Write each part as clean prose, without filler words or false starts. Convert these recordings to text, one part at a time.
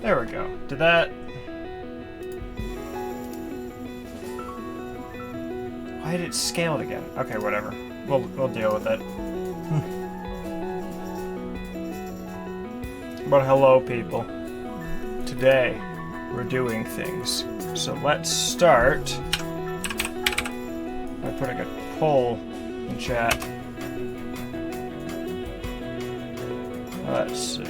There we go. Did that... Why did it scale it again? Okay, whatever. We'll deal with it. But hello, people. Today, we're doing things. So let's start by putting a poll in chat. Let's see.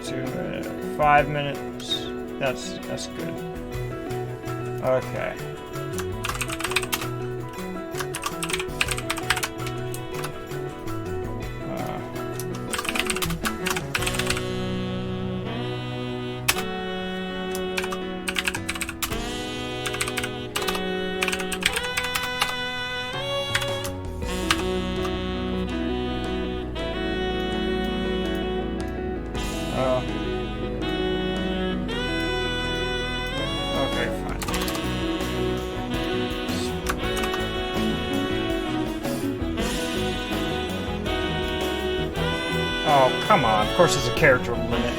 2 minutes, 5 minutes. That's good. Okay. Okay, fine. Oh, come on. Of course there's a character limit.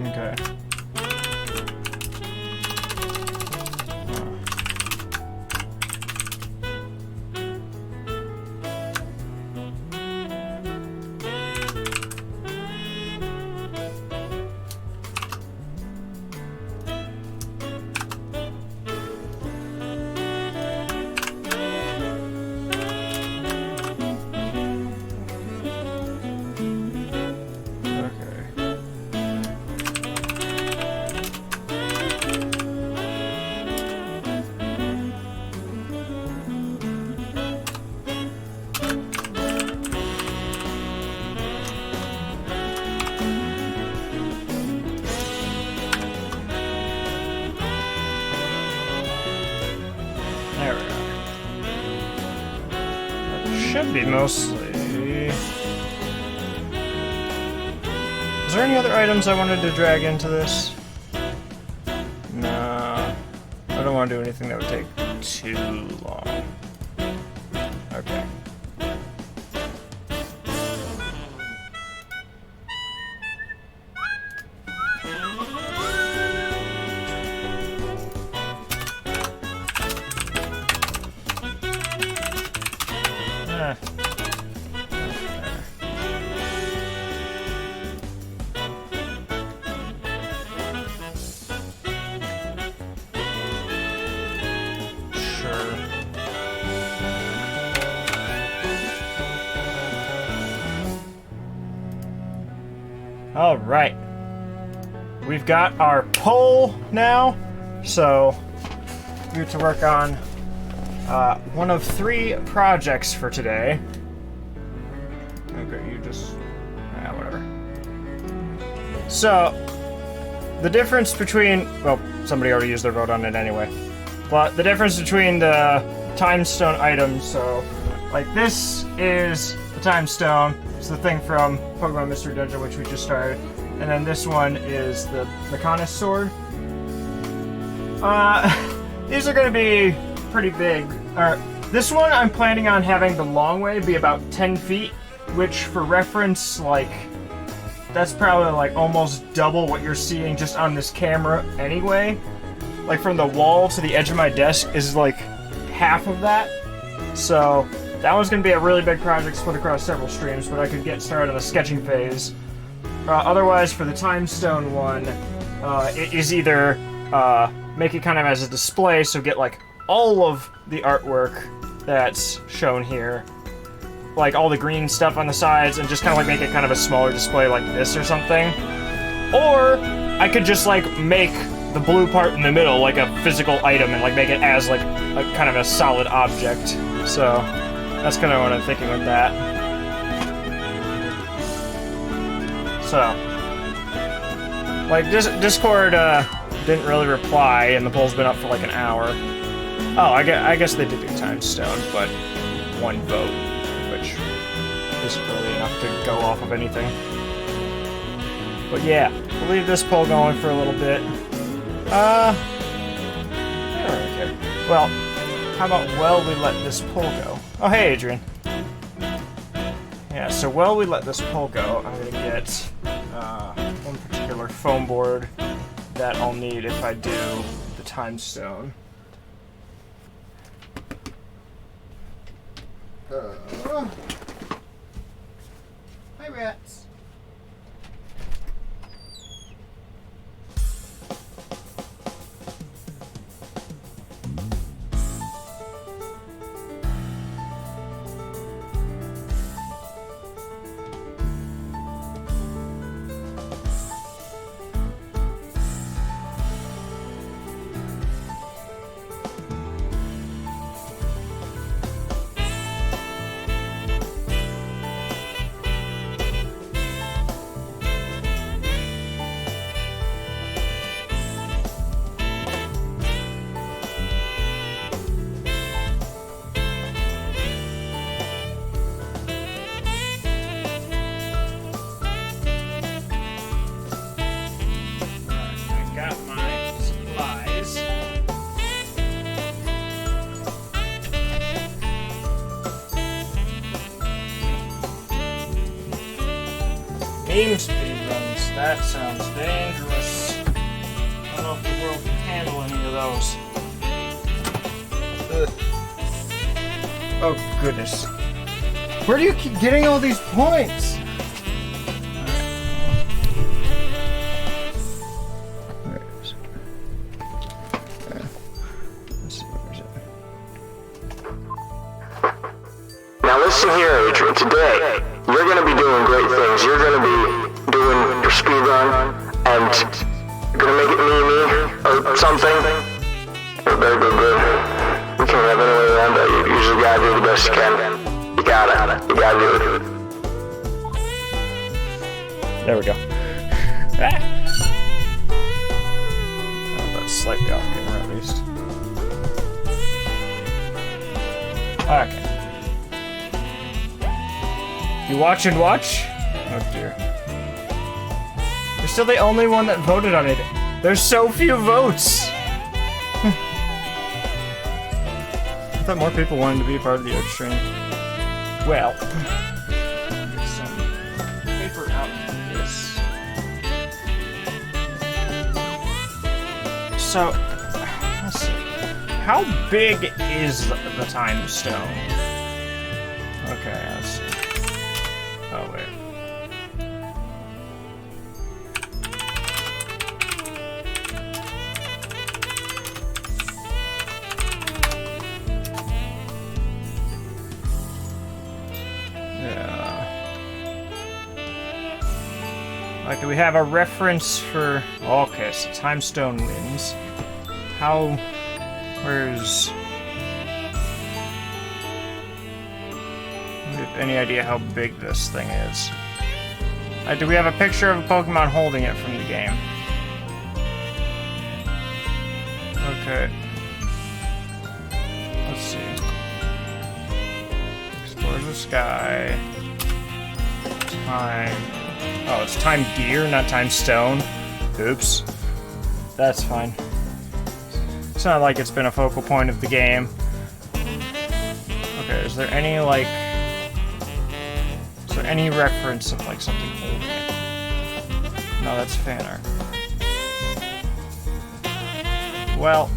Okay. There we are. That should be mostly... Is there any other items I wanted to drag into this? No. I don't want to do anything that would take too long. Okay. All right, we've got our poll now, so we have to work on one of 3 projects for today. Okay, you just, whatever. So, the difference between, well, somebody already used their vote on it anyway, but the difference between the time stone items, so, like this is the time stone. It's the thing from Pokemon Mystery Dungeon, which we just started. And then this one is the Mechonis sword. These are going to be pretty big. This one I'm planning on having the long way be about 10 feet, which for reference, like, that's probably like almost double what you're seeing just on this camera anyway. Like from the wall to the edge of my desk is like half of that. So that one's going to be a really big project split across several streams, but I could get started on the sketching phase. Otherwise, for the time stone one, it is either make it kind of as a display, so get like all of the artwork that's shown here, like all the green stuff on the sides, and just kind of like make it kind of a smaller display like this or something. Or I could just like make the blue part in the middle like a physical item and like make it as like a kind of a solid object. So that's kind of what I'm thinking with that. So, like, Discord didn't really reply, and the poll's been up for like an hour. Oh, I guess they did do time stone, but 1 vote, which isn't really enough to go off of anything. But yeah, we'll leave this pole going for a little bit. I don't really care. Well, how about we let this pole go? Oh, hey, Adrian. Yeah, so while we let this pole go, I'm gonna get one particular foam board that I'll need if I do the time stone. Hi, rats. Game speed runs. That sounds dangerous. I don't know if the world can handle any of those. Ugh. Oh, goodness. Where do you keep getting all these points? Now listen here, Adrian. Today, you're going to be doing great things. You're going to be doing your speed run, and you're going to make it me, or something. Very good. We can't have any way around that. You just got to do the best you can. You got to do it. There we go. Oh, that's slightly off camera at least. Okay. You watch and watch? Oh dear. You're still the only one that voted on it. There's so few votes! I thought more people wanted to be a part of the Oak stream. Well, get some paper out of this. So, let's see. How big is the time stone? Okay, let's see. Oh, wait. Yeah. Like, do we have a reference for... Okay, so time stone wins. How... Where's... Any idea how big this thing is? Do we have a picture of a Pokemon holding it from the game? Okay. Let's see. Explores the sky. Time. Oh, it's time gear, not time stone. Oops. That's fine. It's not like it's been a focal point of the game. Okay, is there any, like... any reference of like something holding it? No, that's fan art. Well,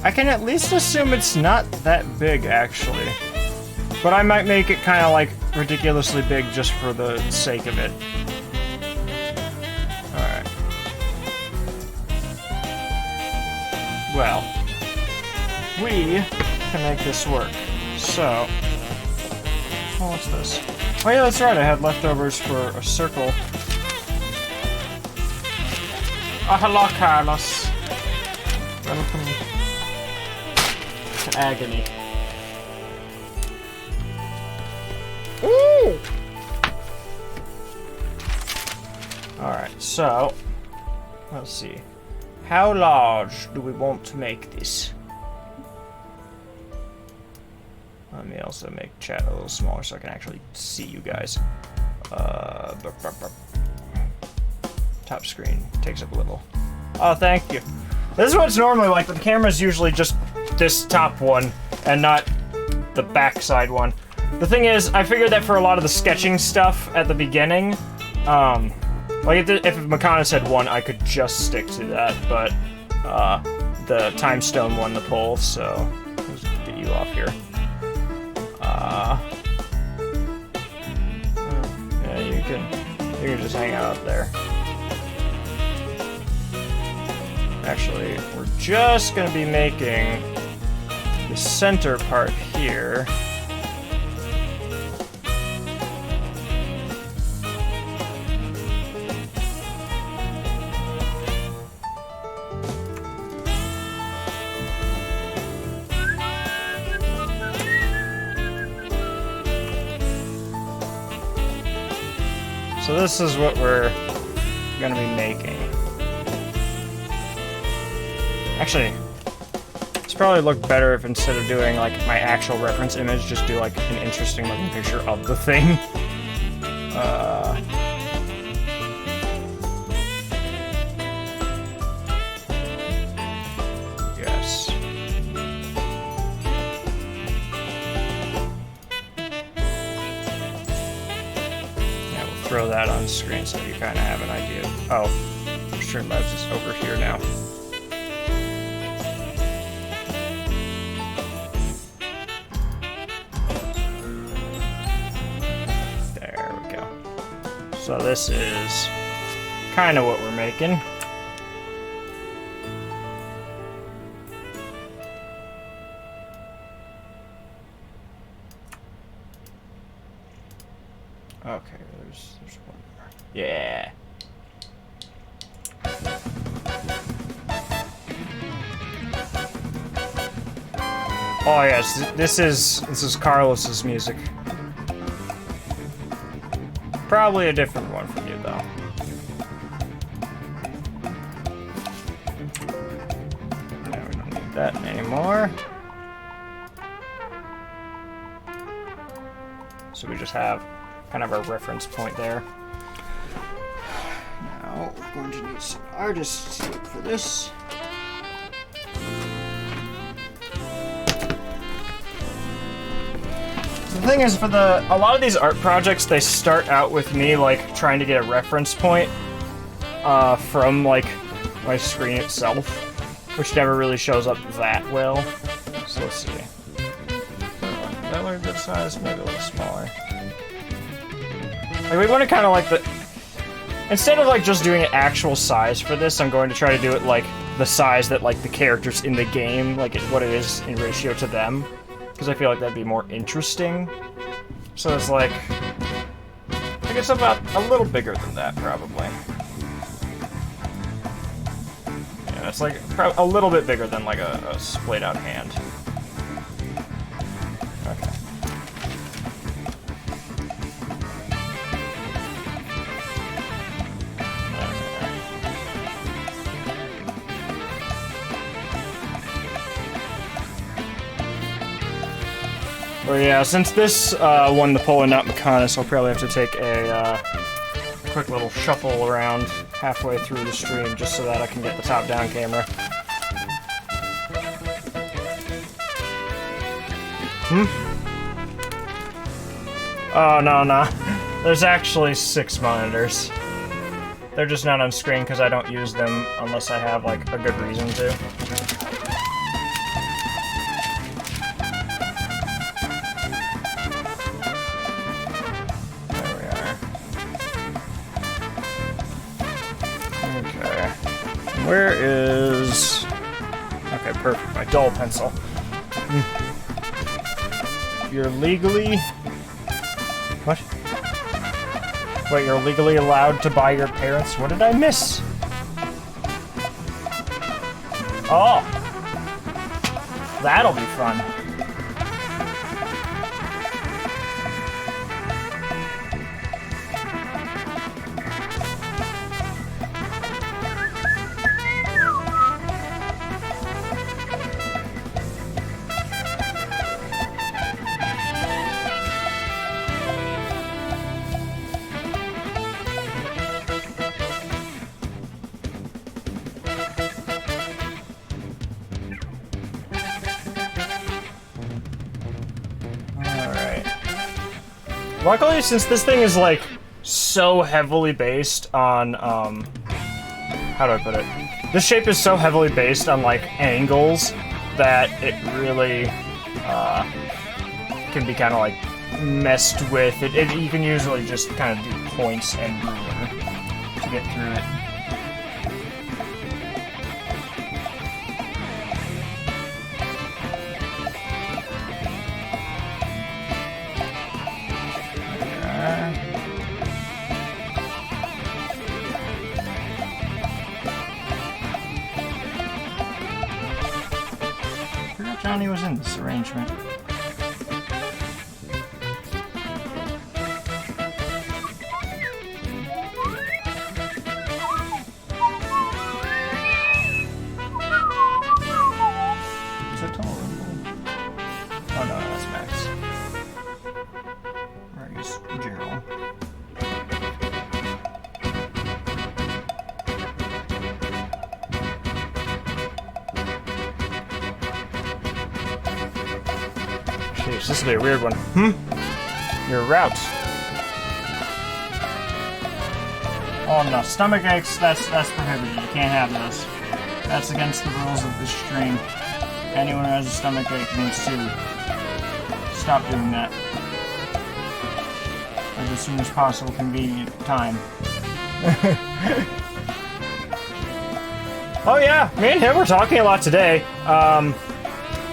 I can at least assume it's not that big actually, but I might make it kind of like ridiculously big just for the sake of it. Alright. Well, we can make this work. So, oh, what's this? Oh yeah, that's right, I had leftovers for a circle. Oh, hello, Carlos. Welcome to Agony. Ooh! Alright, so, let's see. How large do we want to make this? Let me also make chat a little smaller so I can actually see you guys. Top screen takes up a little. Oh, thank you. This is what it's normally like, but the camera's usually just this top one and not the backside one. The thing is, I figured that for a lot of the sketching stuff at the beginning, like if Mechonis had one, I could just stick to that, but the Time Stone won the poll, so let's get you off here. Yeah, you can just hang out up there. Actually, we're just gonna be making the center part here. So this is what we're gonna be making. Actually, this probably look better if instead of doing like my actual reference image, just do like an interesting looking picture of the thing. Yes. Yeah, we'll throw that on screen so you kind of have an idea. Oh, Streamlabs is over here now. So this is kind of what we're making. Okay, there's one more. Yeah. Oh yes, this is Carlos's music. Probably a different one from you, though. No, we don't need that anymore. So we just have kind of our reference point there. Now we're going to need some artists for this. The thing is, for a lot of these art projects, they start out with me like trying to get a reference point from like my screen itself, which never really shows up that well. So let's see. That look a good size, maybe a little smaller. Like we want to kind of like instead of like just doing an actual size for this, I'm going to try to do it like the size that like the characters in the game, like what it is in ratio to them. Because I feel like that'd be more interesting. So it's like, I guess about a little bigger than that, probably. Yeah, it's like a little bit bigger than like a splayed out hand. Okay. Well, yeah, since this won the poll and not Mechonis, I'll probably have to take a quick little shuffle around halfway through the stream just so that I can get the top-down camera. Oh, no. There's actually 6 monitors. They're just not on screen because I don't use them unless I have, like, a good reason to. Where is... Okay, perfect. My dull pencil. You're legally... What? Wait, you're legally allowed to buy your parents? What did I miss? Oh! That'll be fun. Luckily, since this thing is like so heavily based on how do I put it? This shape is so heavily based on like angles that it really can be kind of like messed with. You can usually just kind of do points and ruler to get through it. Johnny was in this arrangement. Is that Total Rumble? Oh no, that's Max. Where is Gerald? This will be a weird one. Your route. Oh no, stomach aches, that's prohibited. You can't have those. That's against the rules of this stream. Anyone who has a stomach ache needs to stop doing that. At as soon as possible, convenient time. Oh yeah, me and him were talking a lot today.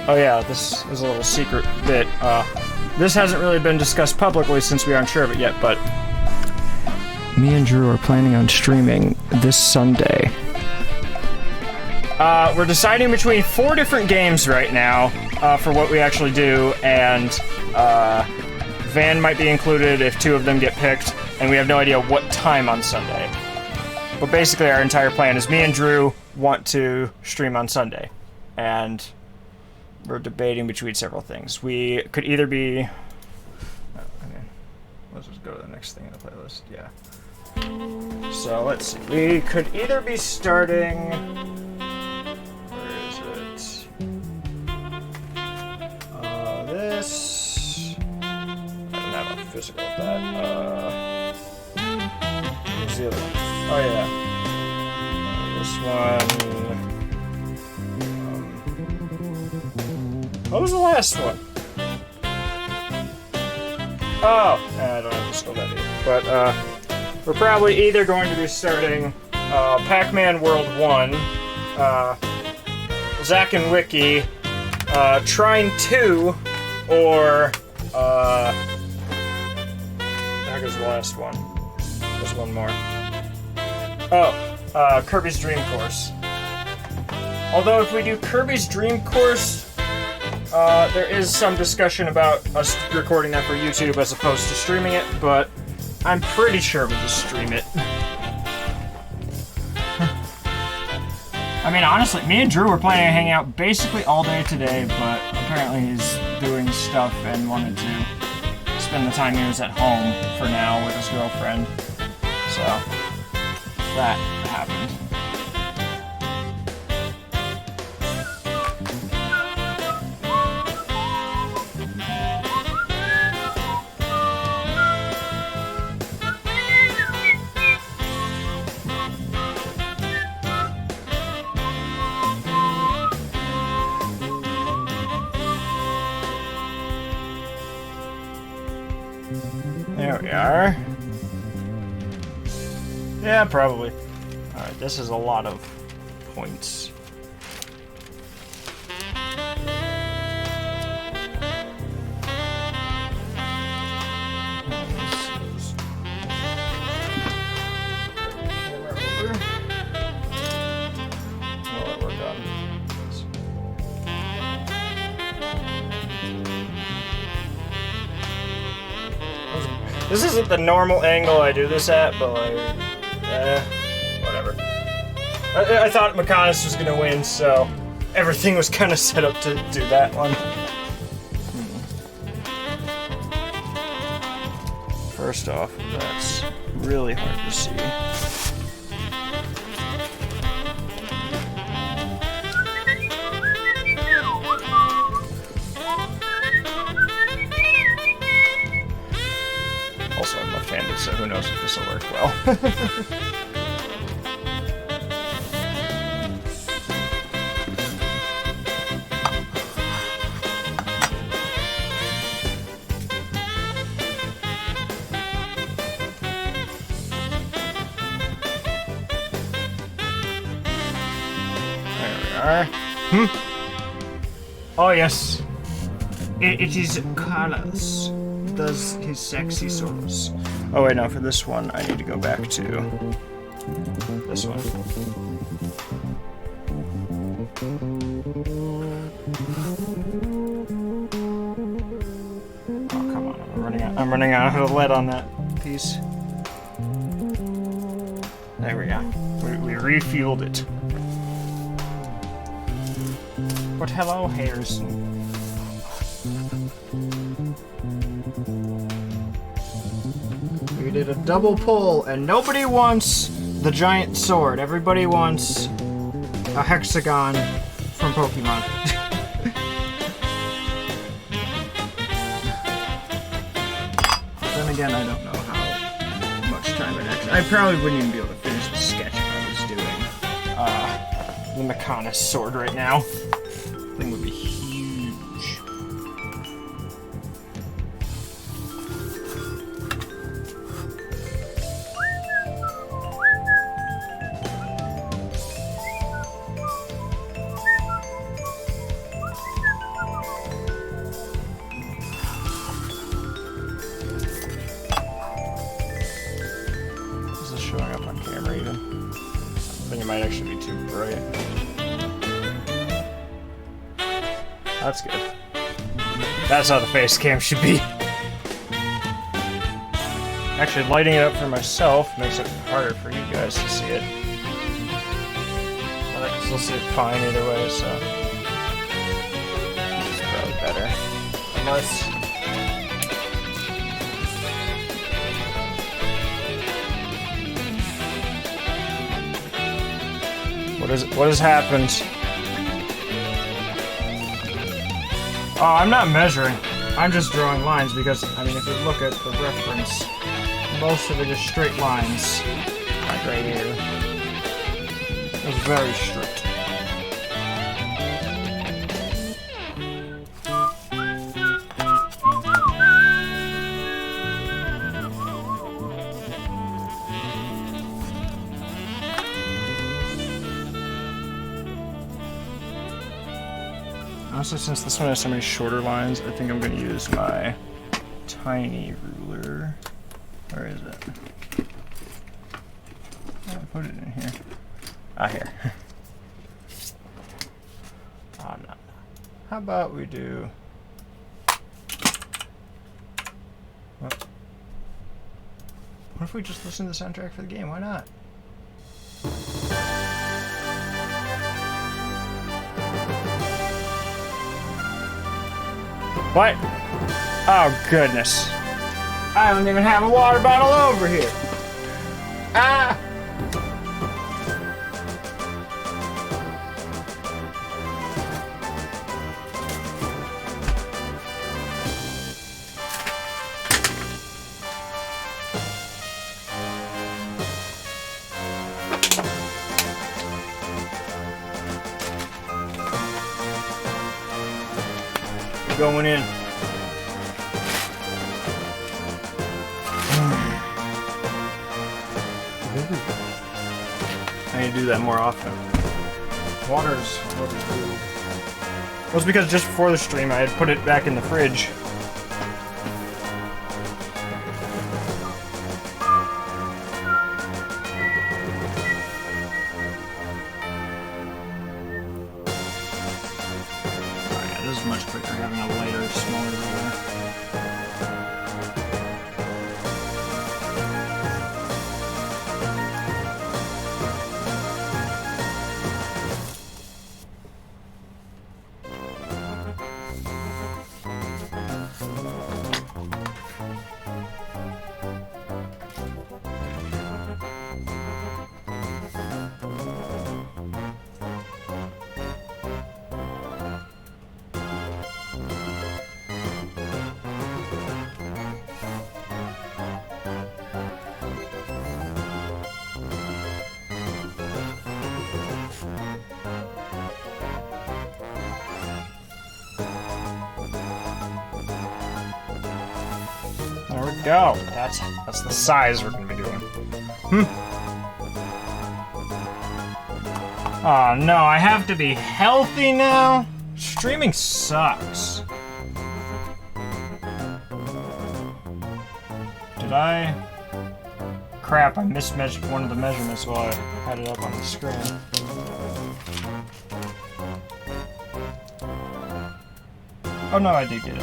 Oh yeah, this is a little secret bit. This hasn't really been discussed publicly since we aren't sure of it yet, but me and Drew are planning on streaming this Sunday. We're deciding between 4 different games right now for what we actually do, and Van might be included if 2 of them get picked, and we have no idea what time on Sunday. But basically our entire plan is me and Drew want to stream on Sunday, and we're debating between several things. We could either be... let's just go to the next thing in the playlist. Yeah. So, let's see. We could either be starting... Where is it? This... I don't have a physical of that. Where's the other one? Oh, yeah. This one... What was the last one? Oh, I don't have to spell that either. But, we're probably either going to be starting, Pac-Man World 1, Zack and Wiki, Trine 2, or, there goes the last one. There's one more. Oh, Kirby's Dream Course. Although if we do Kirby's Dream Course, there is some discussion about us recording that for YouTube as opposed to streaming it, but I'm pretty sure we'll just stream it. I mean, honestly, me and Drew were planning on hanging out basically all day today, but apparently he's doing stuff and wanted to spend the time he was at home for now with his girlfriend. So, that happened. There we are. Yeah, probably. Alright, this is a lot of points. This isn't the normal angle I do this at, but like, whatever. I thought Mechonis was gonna win, so everything was kind of set up to do that one. First off, that's really hard to see. Oh yes, it is Carlos. Does his sexy solos. Oh wait, no. For this one, I need to go back to this one. Oh come on! I'm running out of lead on that piece. There we go. We refueled it. But hello, Harrison. We did a double pull, and nobody wants the giant sword. Everybody wants a hexagon from Pokemon. Then again, I don't know how much time it actually... I probably wouldn't even be able to finish the sketch if I was doing the Mechonis sword right now. Thing would be huge. Is this showing up on camera even? I think it might actually be too bright. That's good. That's how the face cam should be. Actually, lighting it up for myself makes it harder for you guys to see it. But I can still see it fine either way, so... It's probably better. Unless... What has happened? Oh, I'm not measuring. I'm just drawing lines because, I mean, if you look at the reference, most of it is straight lines. Like right here. It's very strict. Honestly, since this one has so many shorter lines, I think I'm going to use my tiny ruler. Where is it? I put it in here. Ah, here. Oh, no. How about we do... What if we just listen to the soundtrack for the game? Why not? What? Oh, goodness. I don't even have a water bottle over here. Ah! Going in. I need to do that more often. Water's good. Well, it's because just before the stream I had put it back in the fridge. Much quicker having a lighter, smaller ruler. go. That's the size we're gonna be doing. Oh no, I have to be healthy now? Streaming sucks. Did I? Crap, I mismeasured one of the measurements while I had it up on the screen. Oh no, I did get it.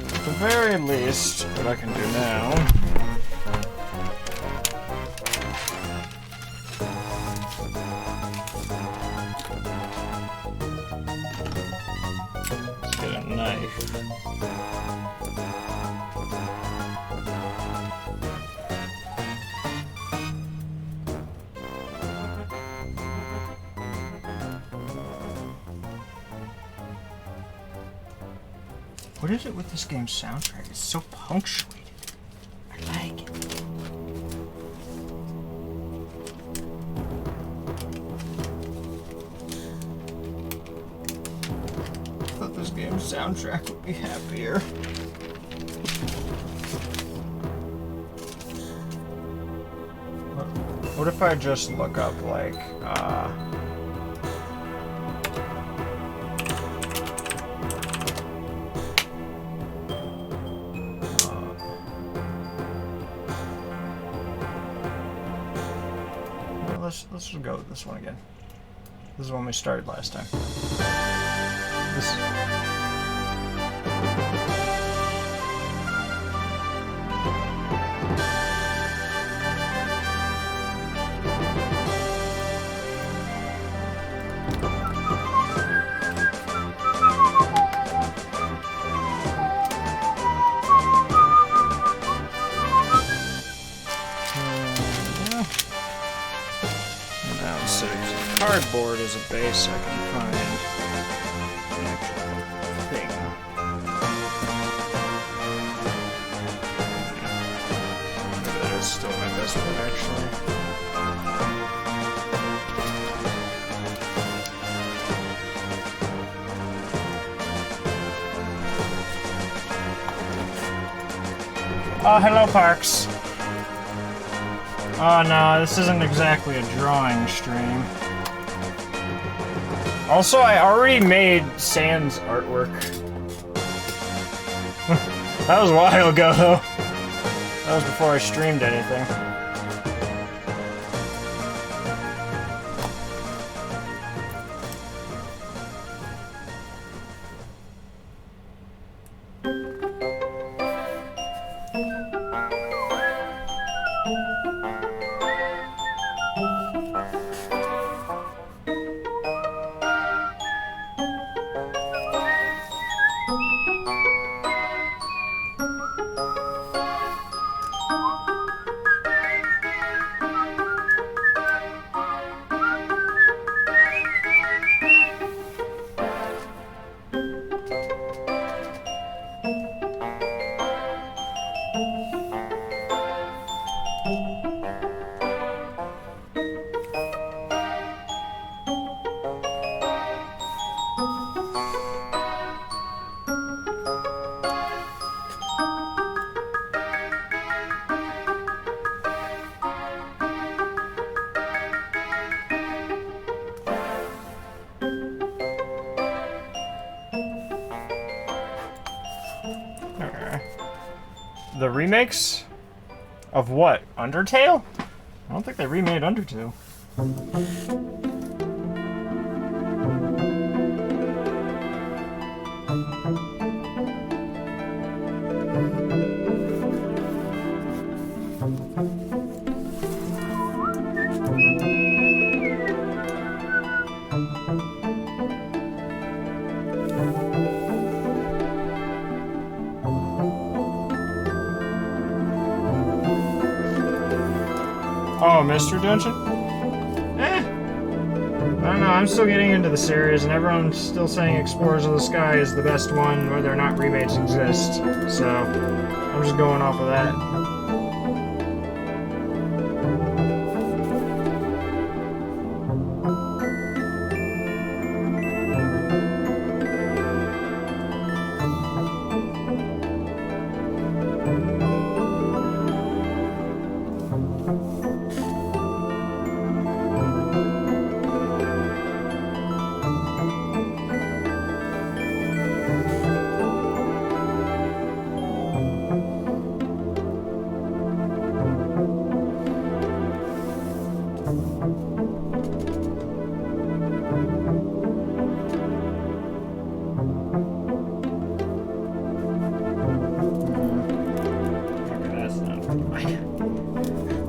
At the very least, what I can do now... Let's get a knife. What is it with this game's soundtrack? It's so punctuated. I like it. I thought this game's soundtrack would be happier. What if I just look up, like, let's just go with this one again. This is when we started last time. This. Cardboard is a base I can find an actual thing. Maybe that is still my best one, actually. Oh, hello, Parks. Oh no, this isn't exactly a drawing stream. Also, I already made Sans artwork. That was a while ago, though. That was before I streamed anything. The remakes? Of what? Undertale? I don't think they remade Undertale. Oh, Mystery Dungeon? I don't know, I'm still getting into the series, and everyone's still saying Explorers of the Sky is the best one, whether or not remakes exist. So, I'm just going off of that.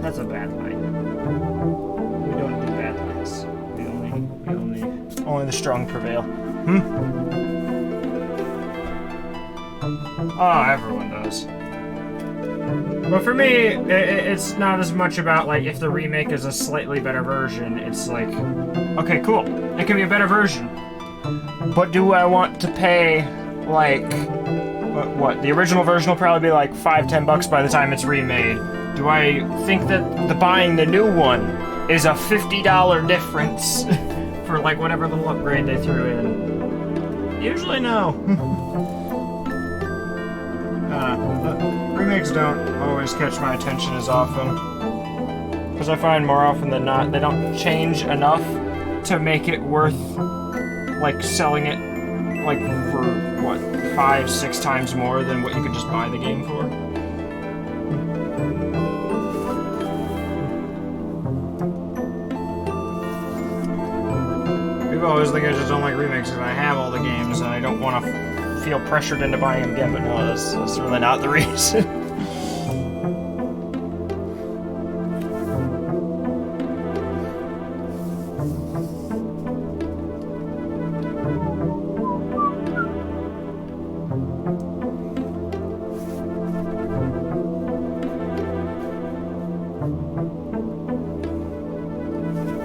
That's a bad line. We don't do bad lines. Only the strong prevail. Oh, everyone does. But for me, it's not as much about like if the remake is a slightly better version. It's like, okay, cool, it can be a better version. But do I want to pay like what? The original version will probably be like $5-10 by the time it's remade. Do I think that buying the new one is a $50 difference for like whatever little upgrade they threw in? Usually no. Remakes don't always catch my attention as often. Because I find more often than not, they don't change enough to make it worth, like, selling it, like, for, what, 5-6 times more than what you could just buy the game for? People always think I just don't like remakes because I have all the games and I don't want to feel pressured into buying them again, but no, that's really not the reason.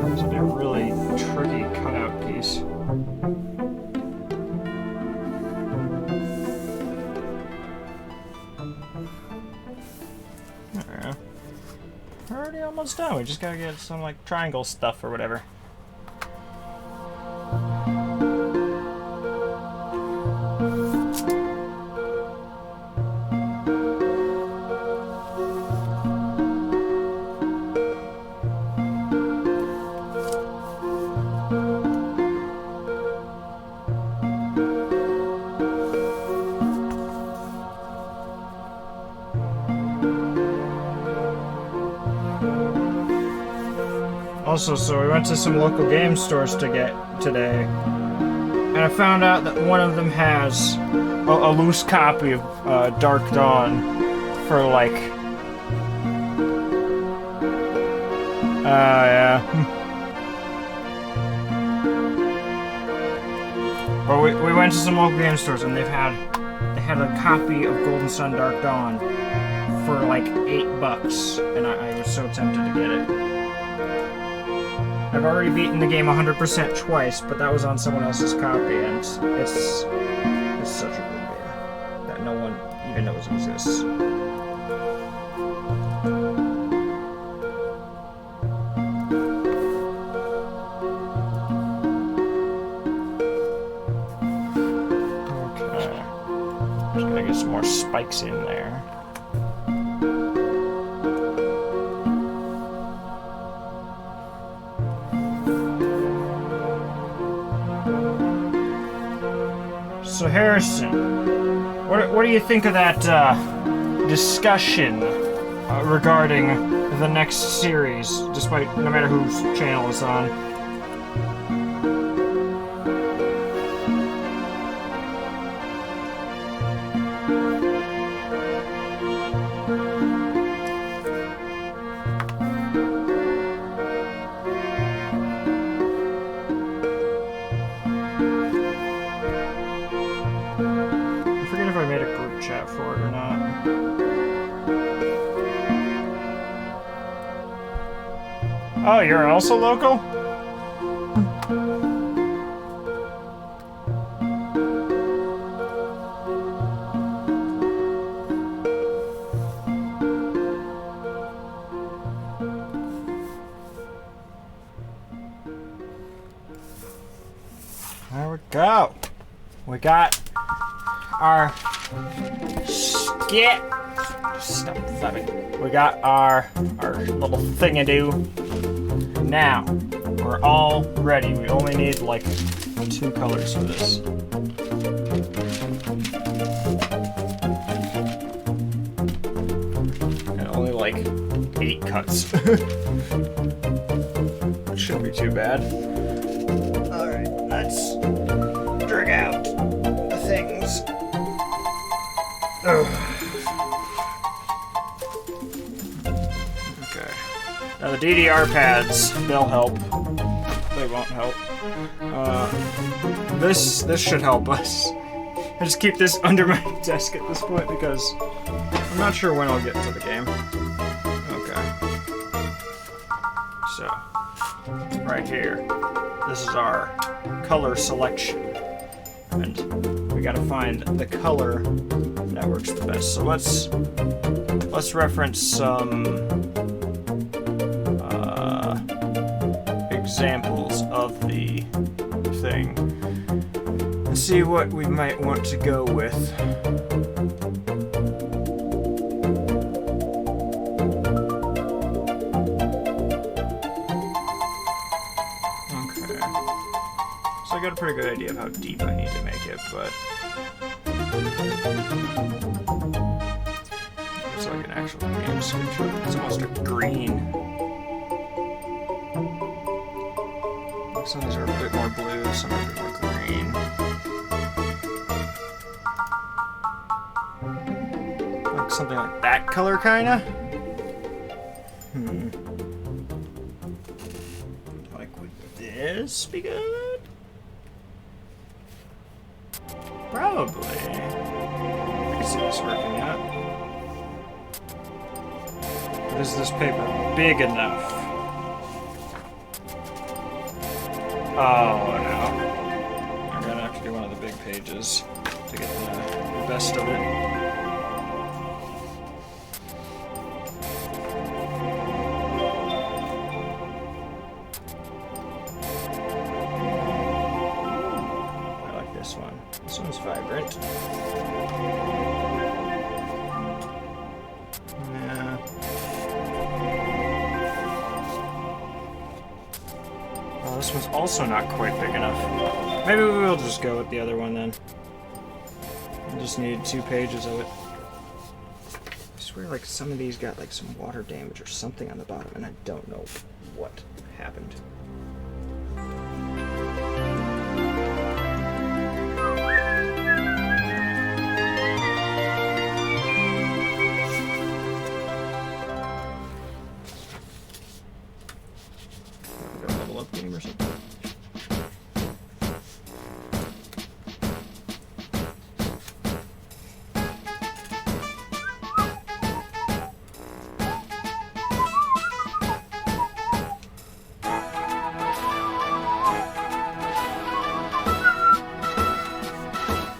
This would be a really tricky cutout piece. We're already almost done. We just gotta get some like triangle stuff or whatever. Also, so we went to some local game stores today, and I found out that one of them has a loose copy of Dark Dawn for like, yeah. But we went to some local game stores and they had a copy of Golden Sun Dark Dawn for like $8, and I was so tempted to get it. I've already beaten the game 100% twice, but that was on someone else's copy, and it's such a good game that no one even knows exists. Okay. Just gotta get some more spikes in there. So Harrison, what do you think of that discussion regarding the next series, despite no matter whose channel it's on? If I made a group chat for it or not. Oh, you're also local? There we go. We got our skit. Stop flapping. We got our little thing-a-do. Now, we're all ready. We only need like 2 colors for this. And only like 8 cuts. Shouldn't be too bad. Alright, let's drag out the things. Ugh. Okay. Now the DDR pads, they'll help. They won't help. This should help us. I just keep this under my desk at this point because I'm not sure when I'll get into the game. Okay. So, right here, this is our color selection. And we gotta find the color that works the best. So let's reference some examples of the thing and see what we might want to go with. Okay. So I got a pretty good idea of how deep I need to make it, but it's like an actual game switch. It's almost a green. Some of these are a bit more blue, some are a bit more green. Like something like that color, kinda? Like, would this be good? Probably. I can see this working out. But is this paper big enough? Oh no. I'm gonna have to do one of the big pages to get the best of it. I like this one. This one's vibrant. Yeah. Oh, this one's also not quite big enough. Maybe we will just go with the other one then. I just need 2 pages of it. I swear like some of these got like some water damage or something on the bottom and I don't know what happened. Or something.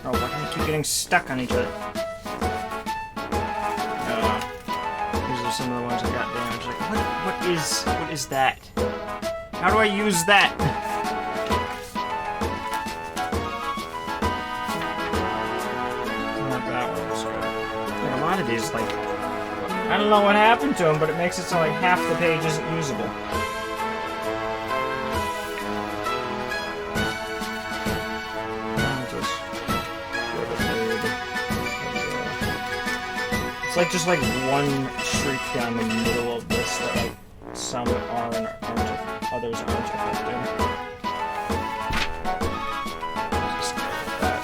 Oh, why do I keep getting stuck on each other? These are some of the ones I got damaged. Like, what is that? How do I use that? Not that one was good. Like a lot of these, like, I don't know what happened to them, but it makes it so like half the page isn't usable. It's like just like one streak down the middle of this that like some are and aren't. Others aren't affected. Just go with that.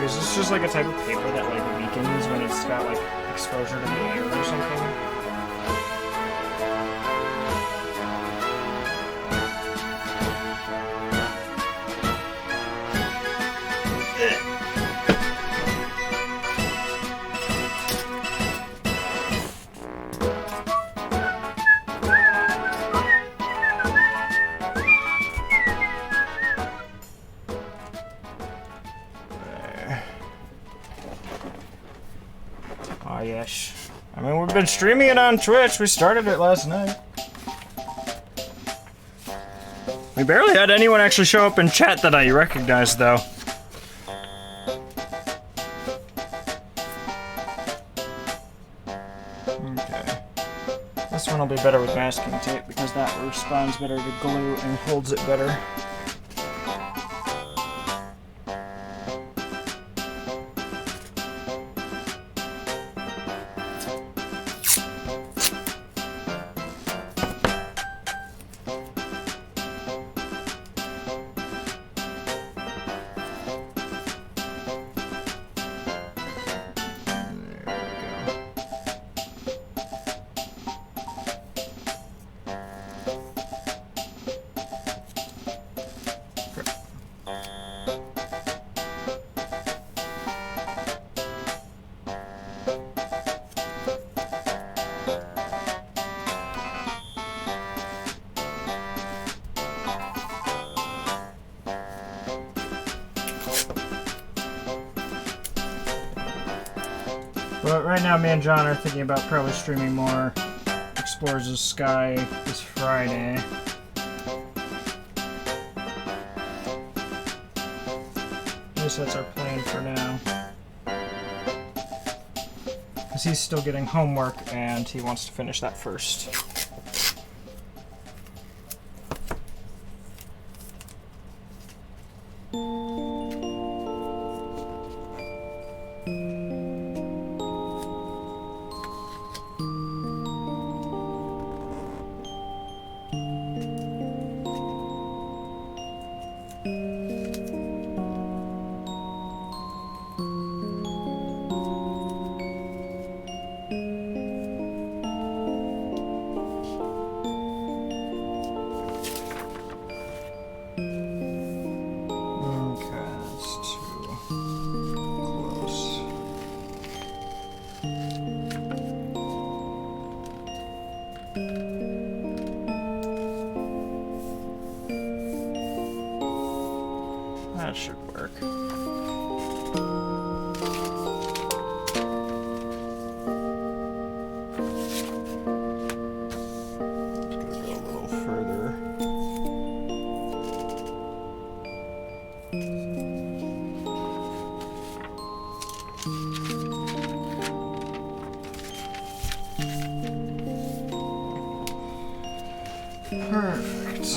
Is this just like a type of paper that like weakens when it's got like exposure to the air or something? Yes. I mean, we've been streaming it on Twitch. We started it last night. We barely had anyone actually show up in chat that I recognized, though. Okay. This one will be better with masking tape because that responds better to glue and holds it better. But right now, me and John are thinking about probably streaming more Explorers of Sky this Friday. At least that's our plan for now. Because he's still getting homework and he wants to finish that first. That should work. Let's go a little further. Perfect.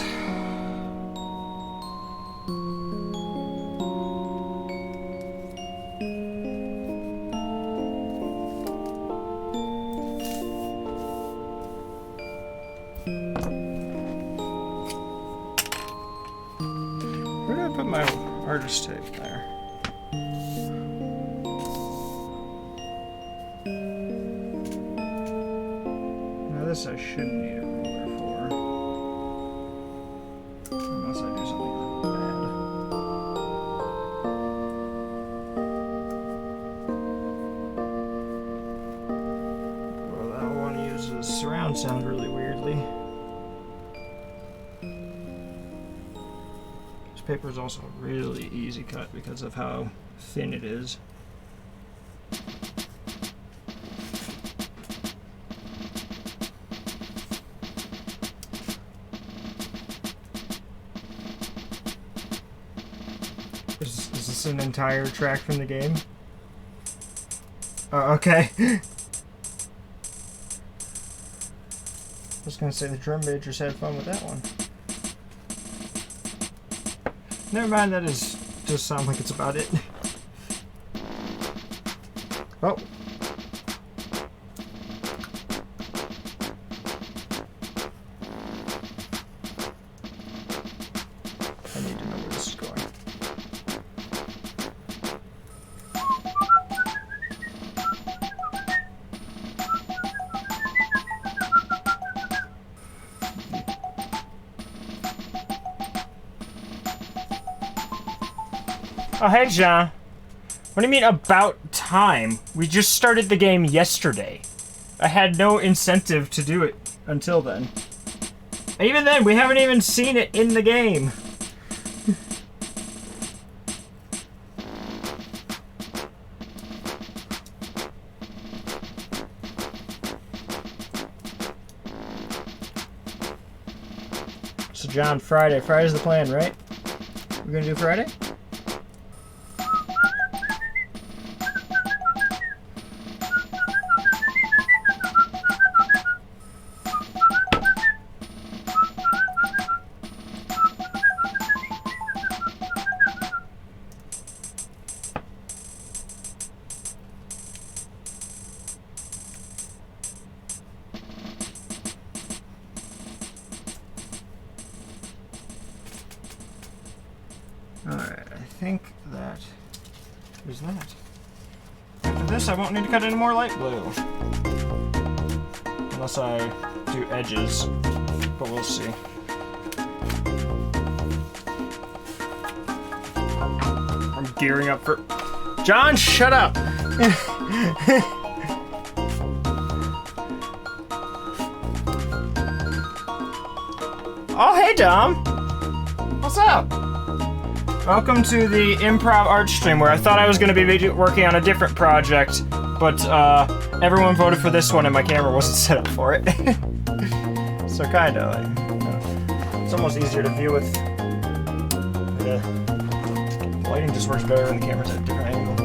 Where did I put my artist tape there? Now this I shouldn't need a ruler for. Unless I do something really bad. Well, I want to use the surround sound really weirdly. Paper is also really easy cut because of how thin it is. Is this an entire track from the game? Oh, okay. I was gonna say the drum majors had fun with that one. Never mind, that does sound like it's about it. Oh. I need to know where this is going. Oh, hey, John. What do you mean about time? We just started the game yesterday. I had no incentive to do it until then. Even then, we haven't even seen it in the game. So, John, Friday. Friday's the plan, right? We're gonna do Friday? Alright, I think that is that. After this, I won't need to cut any more light blue. Unless I do edges, but we'll see. I'm gearing up for... John, shut up! Oh, hey, Dom! What's up? Welcome to the Improv Art Stream, where I thought I was going to be working on a different project, but everyone voted for this one and my camera wasn't set up for it. So kinda like, it's almost easier to view with, the lighting just works better when the camera's at a different angle.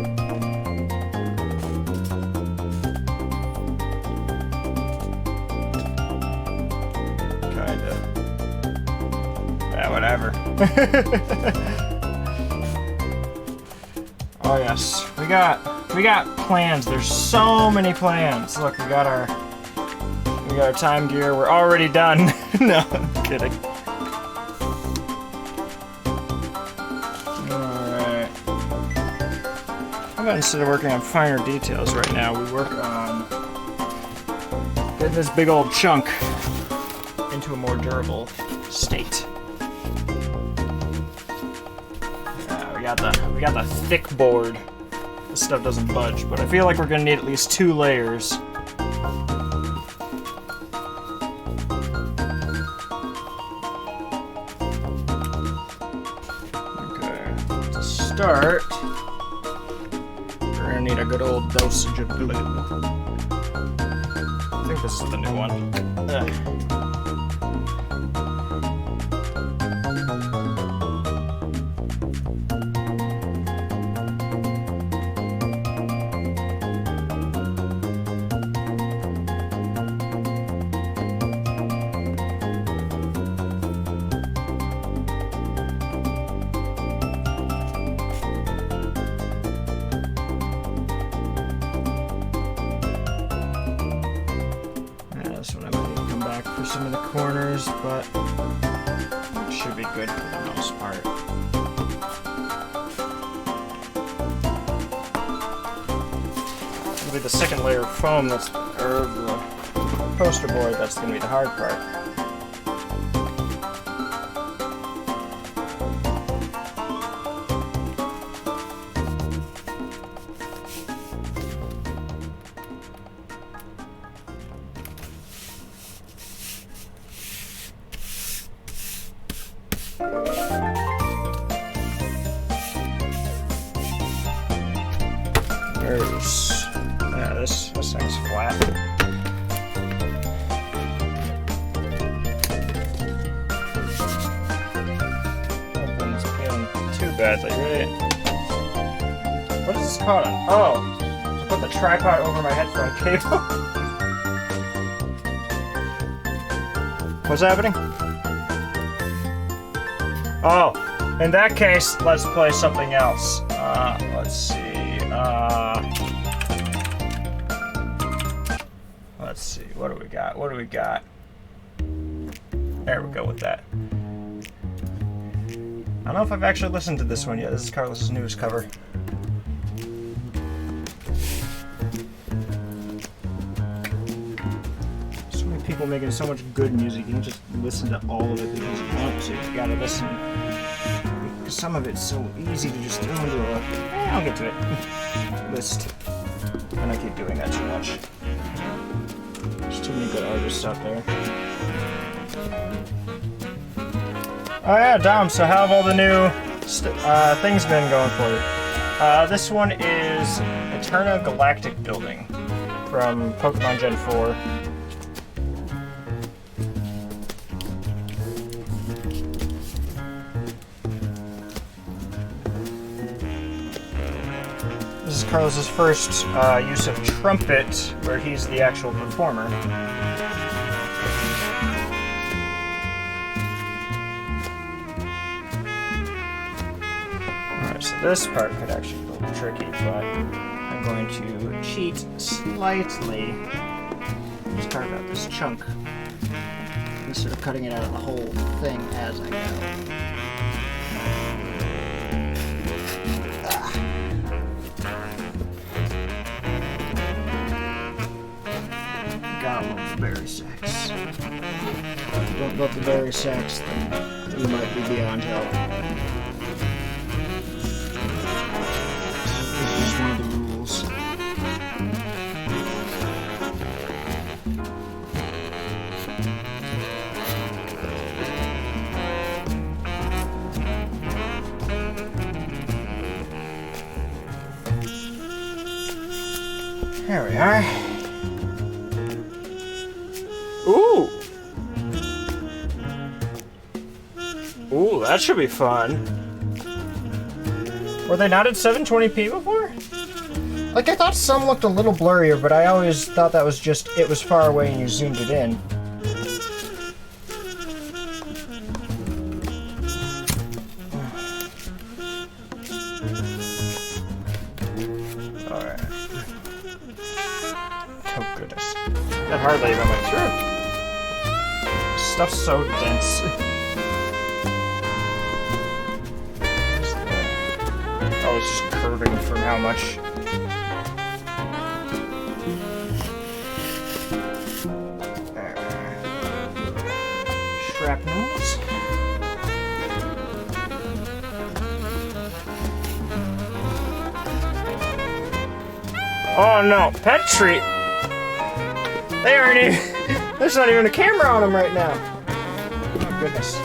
Kinda. Yeah, whatever. Oh yes, we got plans. There's so many plans. Look, we got our time gear. We're already done. No, I'm kidding. Alright. How about instead of working on finer details right now, we work on getting this big old chunk into a more durable state. We got the thick board. This stuff doesn't budge, but I feel like we're gonna need at least 2 layers. Okay, to start, we're gonna need a good old dosage of glue. I think this is the new one. Ugh. This one I might need to come back for some of the corners, but it should be good for the most part. It'll be the second layer of foam or the poster board that's going to be the hard part. Yeah, this thing's flat. Nothing's feeling too badly, right? What is this caught on? Oh, I put the tripod over my headphone cable. What's happening? Oh, in that case, let's play something else. Let's see. Let's see. What do we got? What do we got? There we go with that. I don't know if I've actually listened to this one yet. This is Carlos's newest cover. So many people making so much good music. You can just listen to all of it because you want to. You gotta listen. Because some of it's so easy to just throw into a, I'll get to it, list. And I keep doing that too much. There's too many good artists out there. Oh yeah, Dom, so how have all the new things been going for you? This one is Eterna Galactic Building from Pokemon Gen 4. This is Carlos's first use of trumpet, where he's the actual performer. Alright, so this part could actually be a little tricky, but I'm going to cheat slightly. Just carve out this chunk instead of cutting it out of the whole thing as I go. Berry sacks. If you don't love the berry sacks, then you might be beyond help. This is one of the rules. There we are. Ooh! Ooh, that should be fun. Were they not at 720p before? Like, I thought some looked a little blurrier, but I always thought that was just, it was far away and you zoomed it in. Alright. Oh, goodness. That hardly even went through. Stuff's so dense. Oh, it's just curving from how much. Shrapnels. Oh no, pet treat! They aren't even. There's not even a camera on them right now. Oh goodness.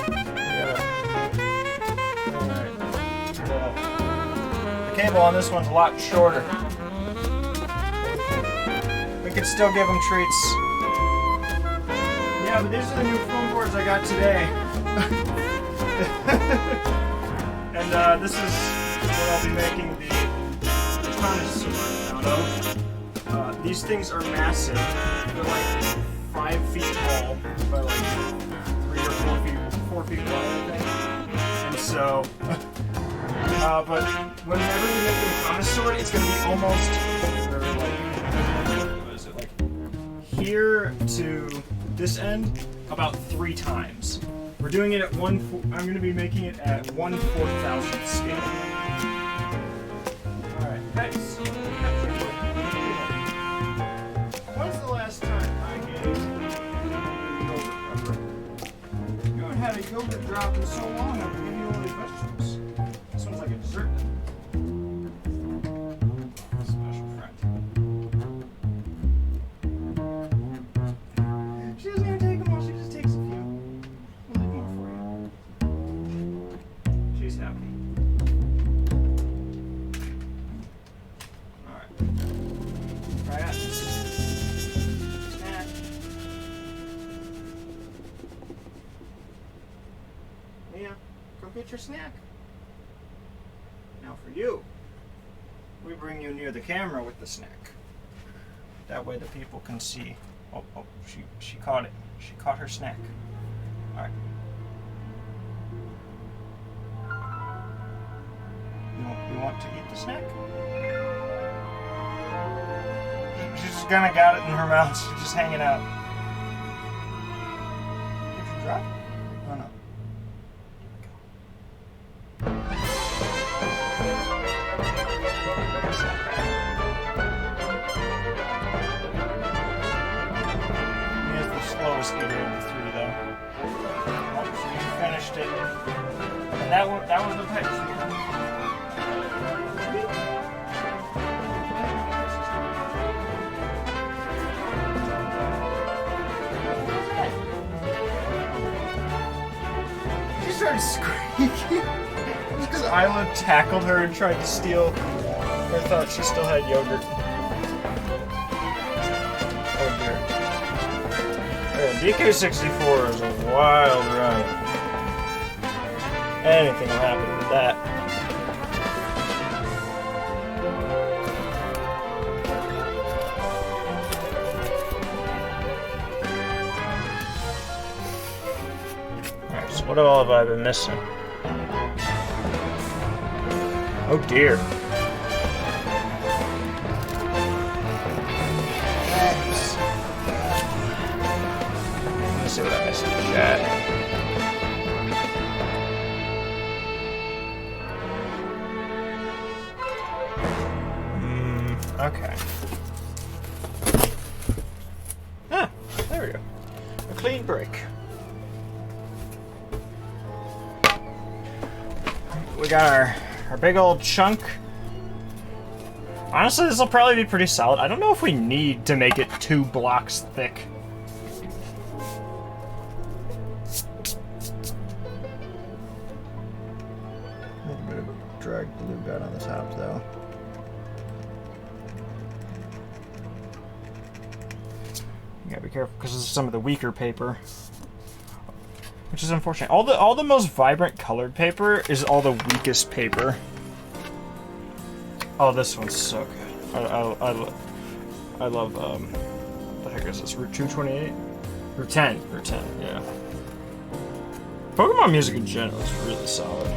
The cable on this one's a lot shorter. We could still give them treats. Yeah, but these are the new foam boards I got today. And this is what I'll be making the connoisseur out of. These things are massive. They're like 5 feet tall by like 3 or 4 feet wide, I think. And so, but whenever we make the connoisseur, it's going to be almost very like, what is it, like here to this end about 3 times. We're doing it at I'm going to be making it at 1/4000th scale. Alright, next. When's the last time I gave yogurt pepper? You haven't had a yogurt drop in so long, I've been giving you all these vegetables. This one's like a dessert. Special friend. She doesn't even take them all, she just takes a few. We'll leave more for you. She's happy. Alright. Try it. Snack. Mia, go get your snack. Now for you, we bring you near the camera with the snack. That way the people can see. Oh, she caught it. She caught her snack. All right. You want to eat the snack? She's just kinda got it in her mouth. She's just hanging out. Did you drop it? Oh no. Here's the slowest eater of the 3, though. Oh, she finished it. And that was the pet treat. She started squeaking. Just because Isla tackled her and tried to steal. I thought she still had yogurt. Oh dear. DK64 is a wild ride. Anything will happen with that. Alright, so what all have I been missing? Oh dear. Let's see what I missed in the chat. Okay. Ah, there we go. A clean break. We got our big old chunk. Honestly, this will probably be pretty solid. I don't know if we need to make it 2 blocks thick. A little bit of drag glue got on the top, though. careful because of some of the weaker paper, which is unfortunate. All the most vibrant colored paper is all the weakest paper. Oh, this one's so good. I love what the heck is this? Route 228? Route 10. Route 10, yeah. Pokemon music in general is really solid.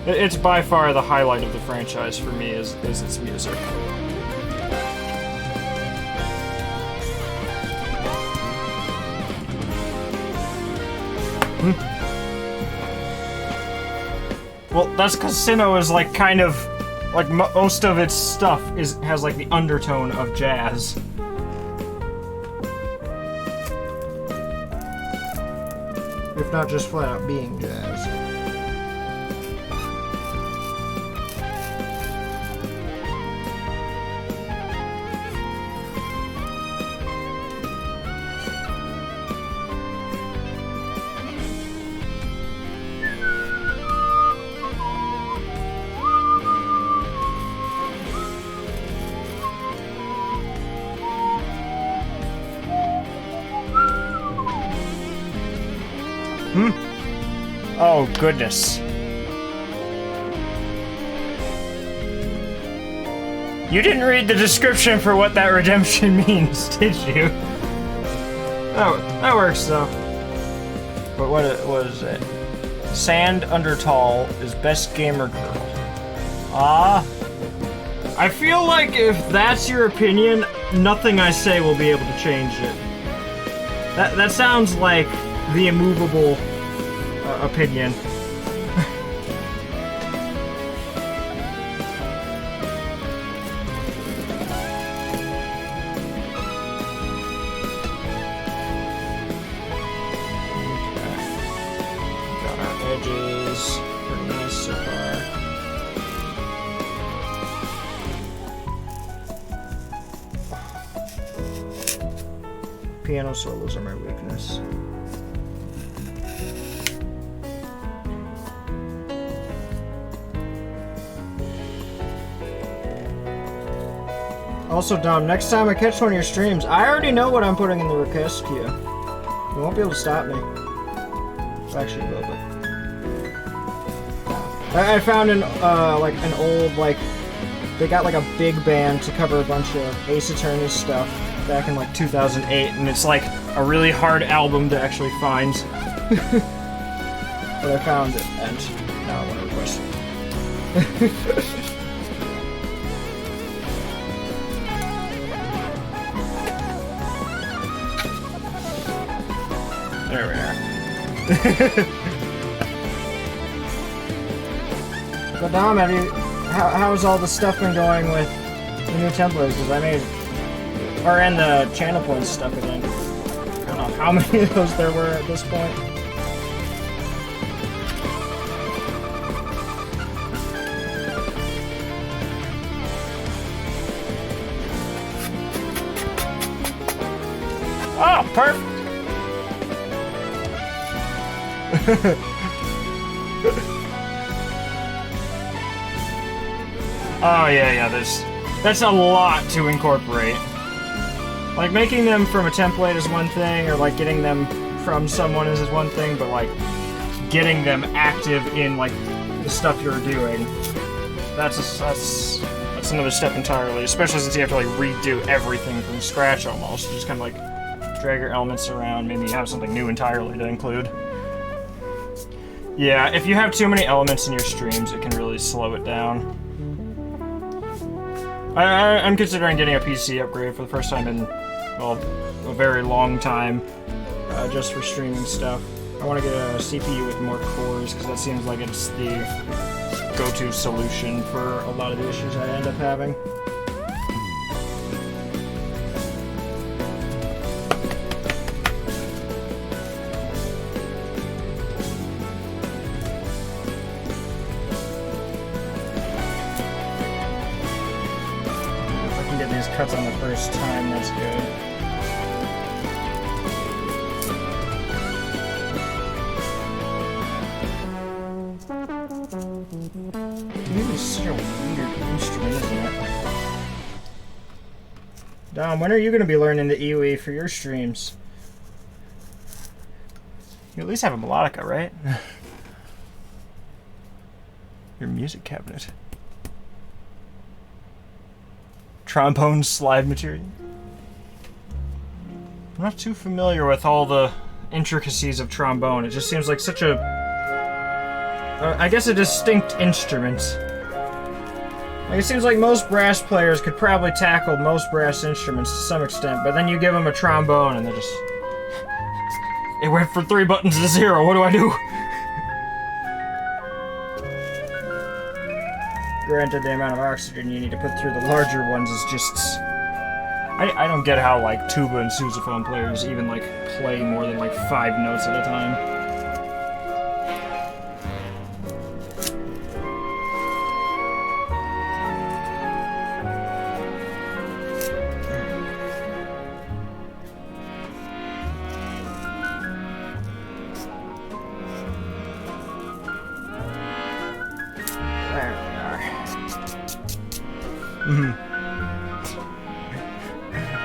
It's by far the highlight of the franchise for me is its music. Well, that's because Sinnoh is like kind of like most of its stuff has like the undertone of jazz. If not just flat out being jazz. Oh, goodness. You didn't read the description for what that redemption means, did you? Oh, that works, though. But what is it? Sand Undertale is best gamer girl. I feel like if that's your opinion, nothing I say will be able to change it. That sounds like the immovable opinion. Got our edges. Pretty nice so far. Piano solos are my weakness. Also, Dom, next time I catch one of your streams, I already know what I'm putting in the request queue. You won't be able to stop me. Actually, a little bit. I found like an old, like, they got like a big band to cover a bunch of Ace Attorney stuff back in like 2008, and it's like a really hard album to actually find. But I found it, and now I want to request it. There we are. But Dom, how's all the stuff been going with the new templates? Because I made, and the channel points stuff again. I don't know how many of those there were at this point. Oh, perfect. Oh yeah, that's a lot to incorporate. Like making them from a template is one thing, or like getting them from someone is one thing, but like getting them active in like the stuff you're doing, that's another step entirely. Especially since you have to like redo everything from scratch almost. You just kind of like drag your elements around, maybe have something new entirely to include. Yeah, if you have too many elements in your streams, it can really slow it down. I'm considering getting a PC upgrade for the first time in, well, a very long time, just for streaming stuff. I want to get a CPU with more cores, because that seems like it's the go-to solution for a lot of the issues I end up having. Cuts on the first time, that's good. It is such a weird instrument, isn't it? Dom, when are you going to be learning the EOE for your streams? You at least have a melodica, right? Your music cabinet. Trombone slide material. I'm not too familiar with all the intricacies of trombone. It just seems like such a... I guess a distinct instrument. Like, it seems like most brass players could probably tackle most brass instruments to some extent, but then you give them a trombone and they're just... It went from 3 buttons to 0, what do I do? Granted, the amount of oxygen you need to put through the larger ones is just... I don't get how, like, tuba and sousaphone players even, like, play more than, like, 5 notes at a time.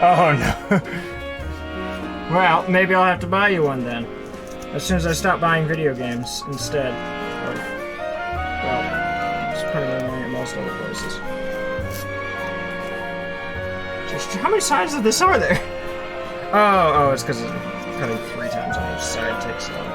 Oh no. Well, maybe I'll have to buy you one then. As soon as I stop buying video games instead of... Well, it's pretty much at most other places. Just, how many sides of this are there? Oh, it's because cutting 3 times on each side takes longer.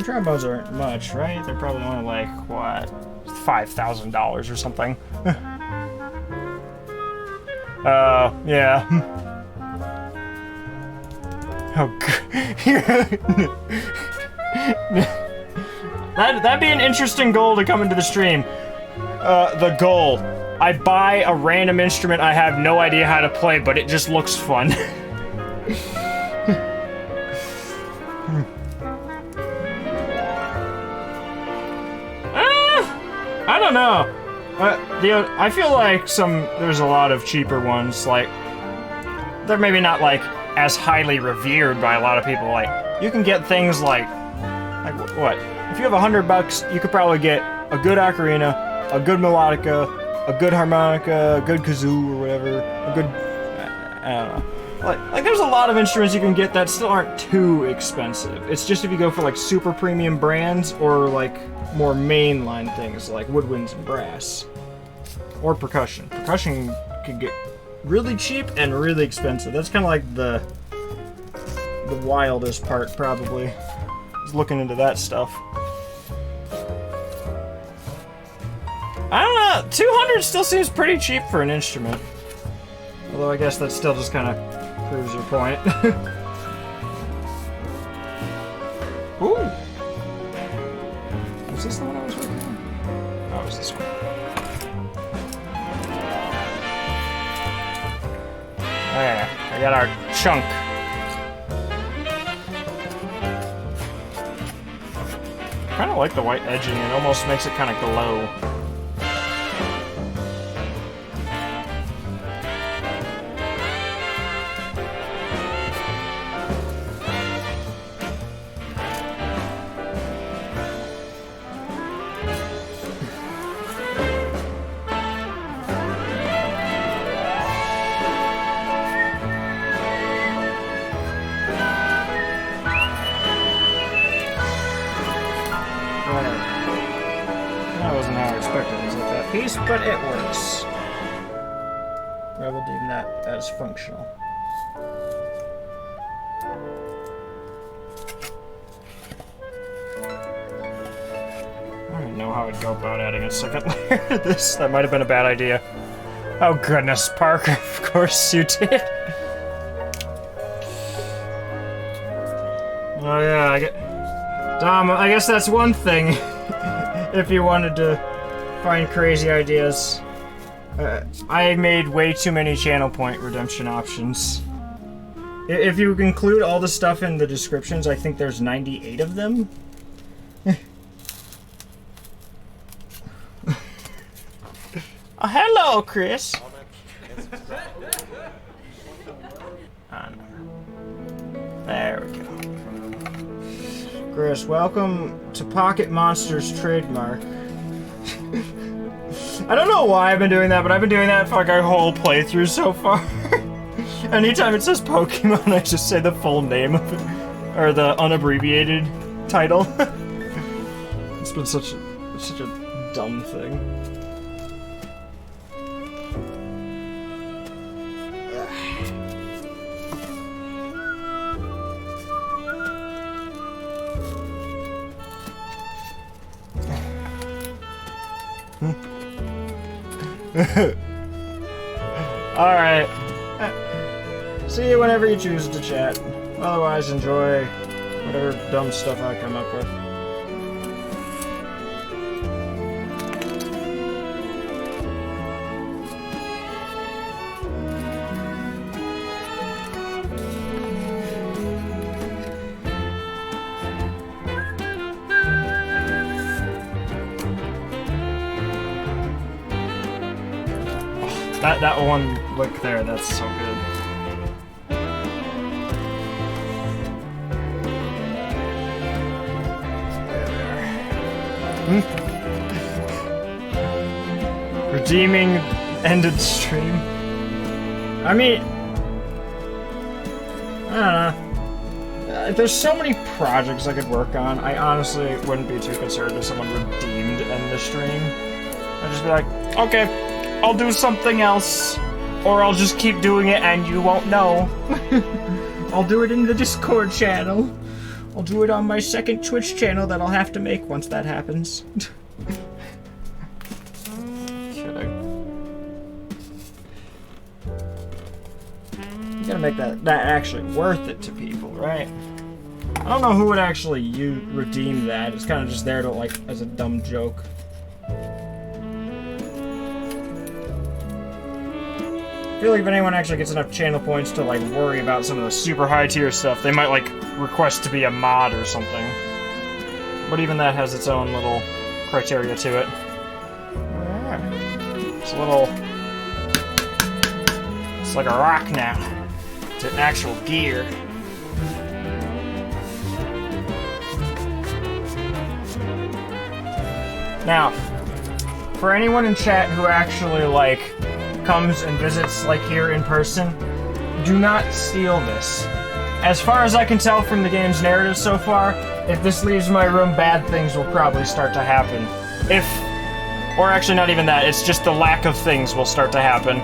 Trombones aren't much, right? They're probably only like, what, $5,000 or something. Yeah. Oh, that'd be an interesting goal to come into the stream. The goal. I buy a random instrument I have no idea how to play, but it just looks fun. I don't know. I feel like there's a lot of cheaper ones, like, they're maybe not, like, as highly revered by a lot of people. Like, you can get things like what? If you have $100, you could probably get a good ocarina, a good melodica, a good harmonica, a good kazoo or whatever, a good, I don't know. Like there's a lot of instruments you can get that still aren't too expensive. It's just if you go for, like, super premium brands or, like, more mainline things like woodwinds and brass. Or percussion. Percussion can get really cheap and really expensive. That's kind of like the wildest part, probably, is looking into that stuff. I don't know, 200 still seems pretty cheap for an instrument. Although I guess that still just kind of proves your point. Ooh! Was this the one I was working on? Oh, it was this one. There, I got our chunk. I kind of like the white edging, it almost makes it kind of glow. But it works. I will deem that as functional. I don't know how I'd go about adding a second layer to this. That might have been a bad idea. Oh goodness, Parker, of course you did. Oh yeah, Dom, I guess that's one thing. If you wanted to find crazy ideas. I made way too many channel point redemption options. If you include all the stuff in the descriptions, I think there's 98 of them. hello, Chris. There we go. Chris, welcome to Pocket Monsters trademark. I don't know why I've been doing that, but I've been doing that for like our whole playthrough so far. Anytime it says Pokemon, I just say the full name of it, or the unabbreviated title. It's been such a dumb thing. Alright. See you whenever you choose to chat. Otherwise, enjoy whatever dumb stuff I come up with. That one look there, that's so good. Redeeming ended stream. I mean, I don't know. There's so many projects I could work on. I honestly wouldn't be too concerned if someone redeemed end the stream. I'd just be like, okay, I'll do something else, or I'll just keep doing it and you won't know. I'll do it in the Discord channel. I'll do it on my second Twitch channel that I'll have to make once that happens. Kidding. You gotta make that actually worth it to people, right? I don't know who would actually redeem that. It's kind of just there to, like, as a dumb joke. I feel like if anyone actually gets enough channel points to like worry about some of the super high tier stuff, they might like request to be a mod or something. But even that has its own little criteria to it. It's a little... It's like a rock now. It's an actual gear. Now, for anyone in chat who actually like comes and visits like here in person, do not steal this. As far as I can tell from the game's narrative so far, if this leaves my room, bad things will probably start to happen. Or actually not even that, it's just the lack of things will start to happen.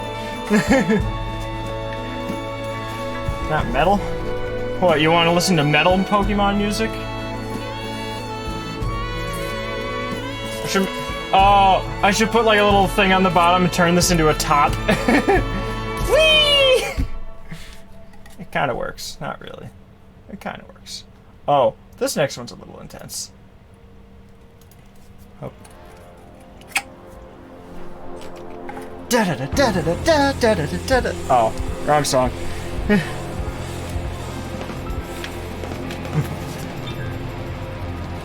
Not metal? What, you want to listen to metal Pokemon music? I should put like a little thing on the bottom and turn this into a top. Whee! It kind of works. Not really. It kind of works. Oh, this next one's a little intense. Oh. Oh, wrong song.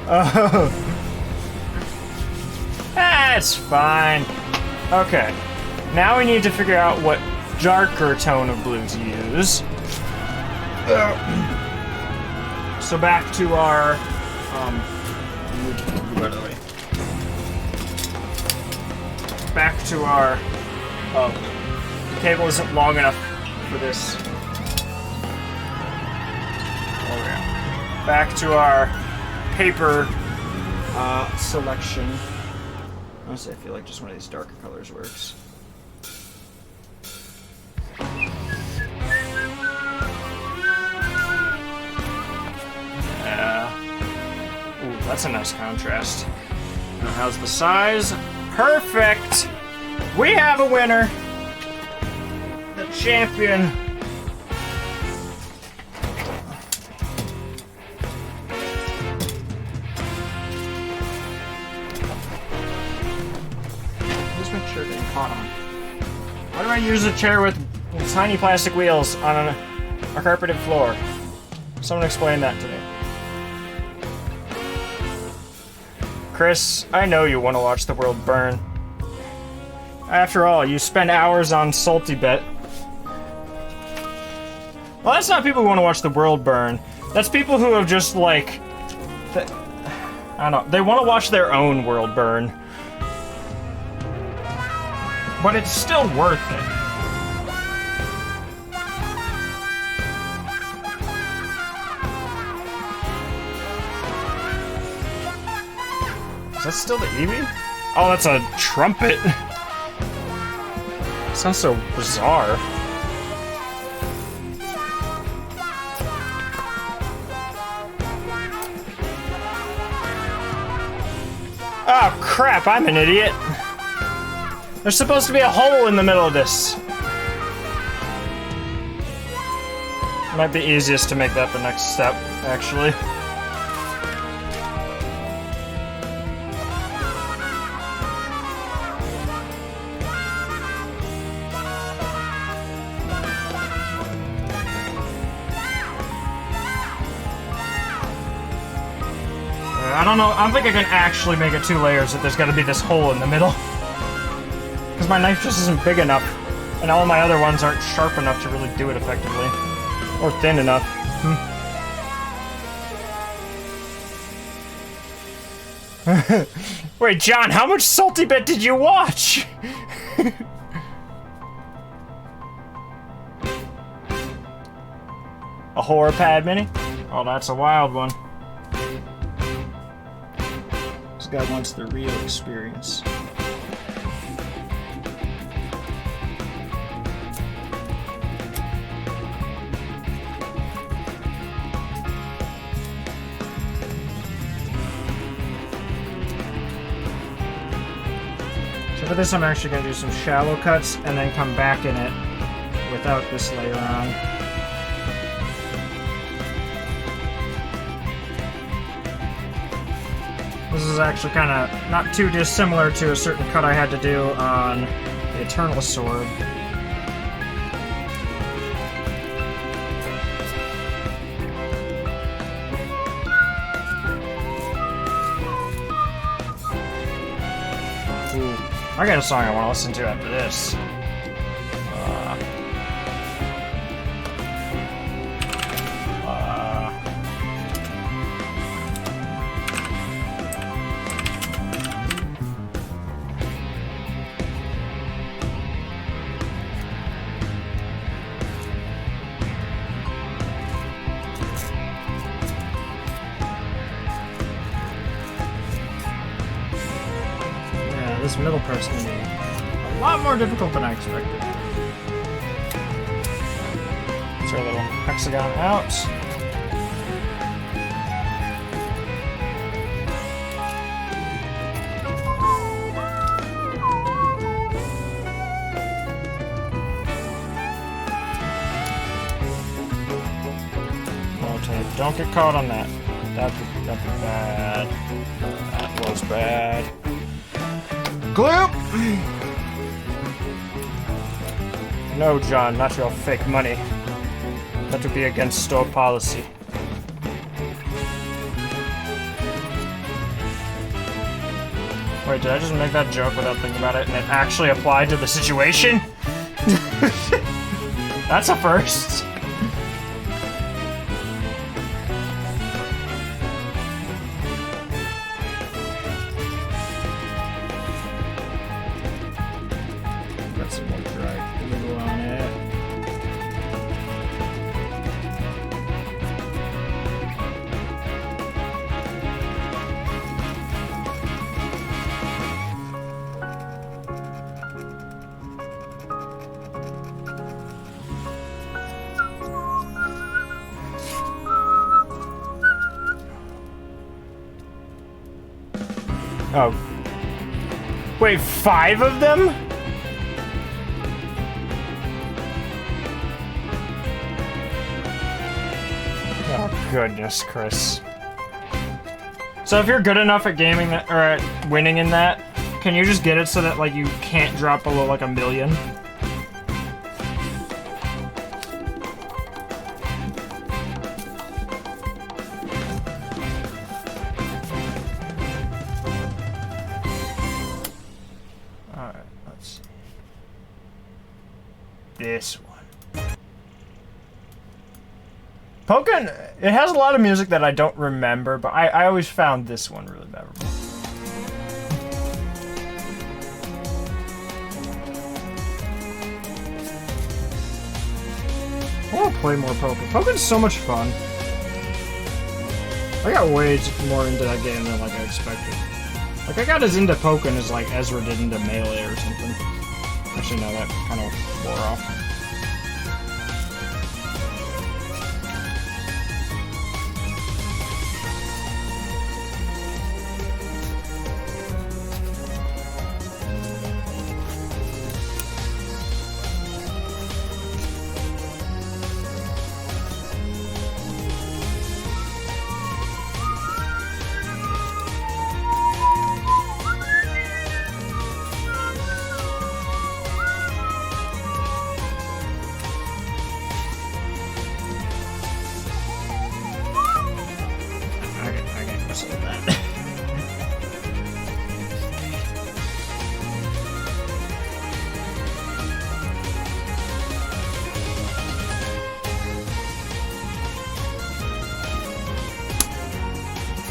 Oh. That's fine. Okay. Now we need to figure out what darker tone of blue to use. So back to our back to our the cable isn't long enough for this. Oh yeah. Back to our paper selection. Honestly, I feel like just one of these darker colors works. Yeah. Ooh, that's a nice contrast. Now, how's the size? Perfect! We have a winner! The champion! Why do I use a chair with tiny plastic wheels on a carpeted floor? Someone explain that to me. Chris, I know you want to watch the world burn. After all, you spend hours on Salty Bet. Well, that's not people who want to watch the world burn. That's people who have just, like... I don't know. They want to watch their own world burn. But it's still worth it. Is that still the Eevee? Oh, that's a trumpet. Sounds so bizarre. Oh crap, I'm an idiot. There's supposed to be a hole in the middle of this. Might be easiest to make that the next step, actually. I don't know, I don't think I can actually make it 2 layers if there's gotta be this hole in the middle. Because my knife just isn't big enough, and all my other ones aren't sharp enough to really do it effectively. Or thin enough. Wait, John, how much Salty Bet did you watch? A horror pad mini? Oh, that's a wild one. This guy wants the real experience. So for this I'm actually going to do some shallow cuts and then come back in it without this layer on. This is actually kind of not too dissimilar to a certain cut I had to do on the Eternal Sword. Ooh, I got a song I want to listen to after this. This middle part's gonna be a lot more difficult than I expected. Throw a little hexagon out. Okay, don't get caught on that. That'd be bad. That was bad. Gloop! No, John, not your fake money. That would be against store policy. Wait, did I just make that joke without thinking about it and it actually applied to the situation? That's a first. Oh. Wait, 5 of them? Oh, goodness, Chris. So if you're good enough at gaming that, or at winning in that, can you just get it so that, like, you can't drop below, like, 1 million? this one. Pokken, it has a lot of music that I don't remember, but I always found this one really memorable. I want to play more Pokken. Pokken's so much fun. I got way more into that game than like I expected. Like I got as into Pokken as like Ezra did into Melee or something. Actually, no, that kind of wore off.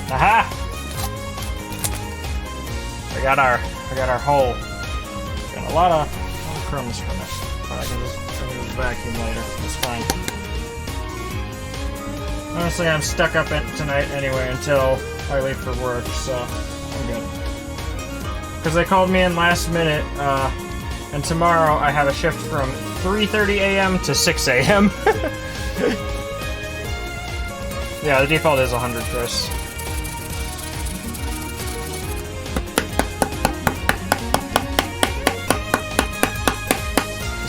Aha! I got our hole. Got a lot of crumbs from it, but I can just vacuum later. It's fine. Honestly, I'm stuck up tonight anyway until I leave for work, so I'm good. Because they called me in last minute, and tomorrow I have a shift from 3:30 a.m. to 6 a.m. Yeah, the default is 100, Chris.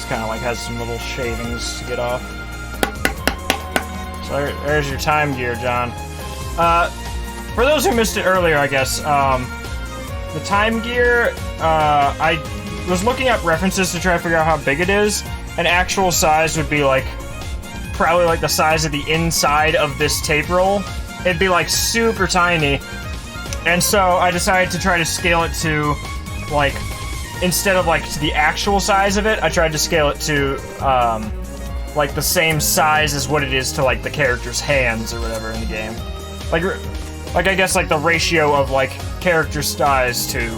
Kind of like has some little shavings to get off. So there's your time gear, John. For those who missed it earlier, I guess, the time gear, I was looking up references to try to figure out how big it is. An actual size would be like, probably like the size of the inside of this tape roll. It'd be like super tiny. And so I decided to try to scale it to like, instead of like to the actual size of it, I tried to scale it to like the same size as what it is to like the character's hands or whatever in the game. Like I guess like the ratio of like character size to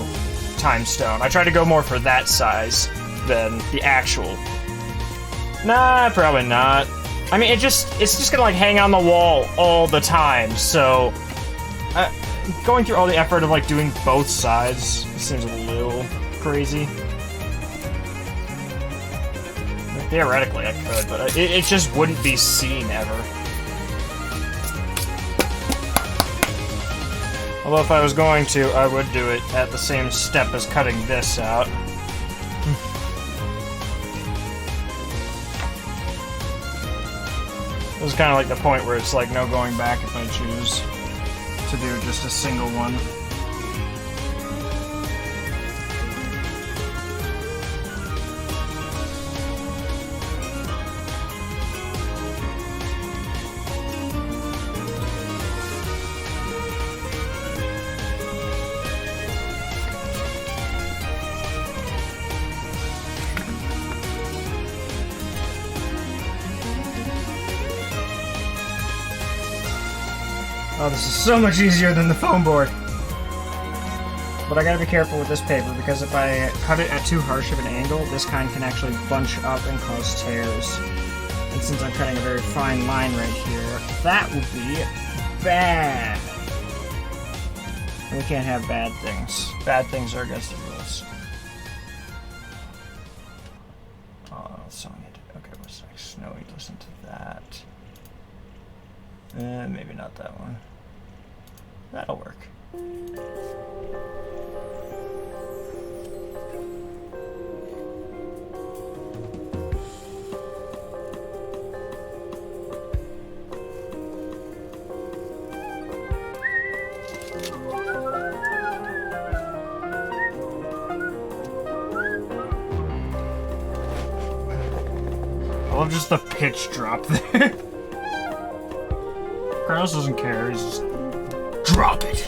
time stone. I tried to go more for that size than the actual. Nah, probably not. I mean, it's just gonna like hang on the wall all the time. So going through all the effort of like doing both sides seems a little crazy. Theoretically, I could, but it just wouldn't be seen ever. Although if I was going to, I would do it at the same step as cutting this out. This is kind of like the point where it's like no going back if I choose to do just a single one. Oh, this is so much easier than the foam board. But I gotta be careful with this paper, because if I cut it at too harsh of an angle, this kind can actually bunch up and cause tears. And since I'm cutting a very fine line right here, that would be bad. And we can't have bad things. Bad things are against the rules. Oh, song it. Okay, what's next? No, we listen to that. Maybe not that one. That'll work. I love just the pitch drop there. Carlos doesn't care, he's just drop it.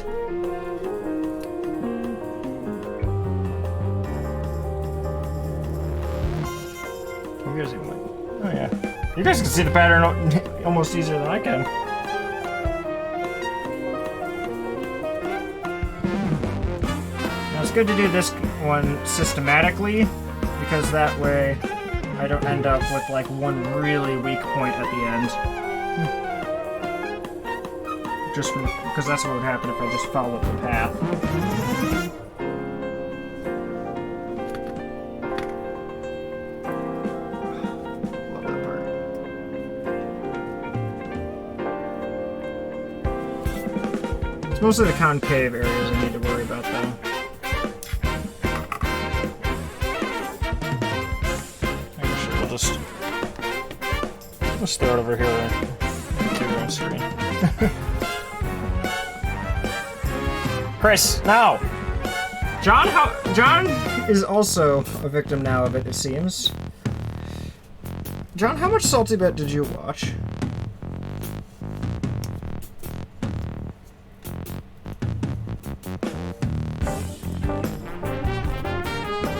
Who gives him You guys can see the pattern almost easier than I can. Now it's good to do this one systematically, because that way I don't end up with like one really weak point at the end. Just because that's what would happen if I just followed the path. Love that part. It's mostly the concave areas I need to worry about, though. Let's throw it over here and keep it on screen. Chris, now! John is also a victim now of it, it seems. John, how much Salty Bet did you watch?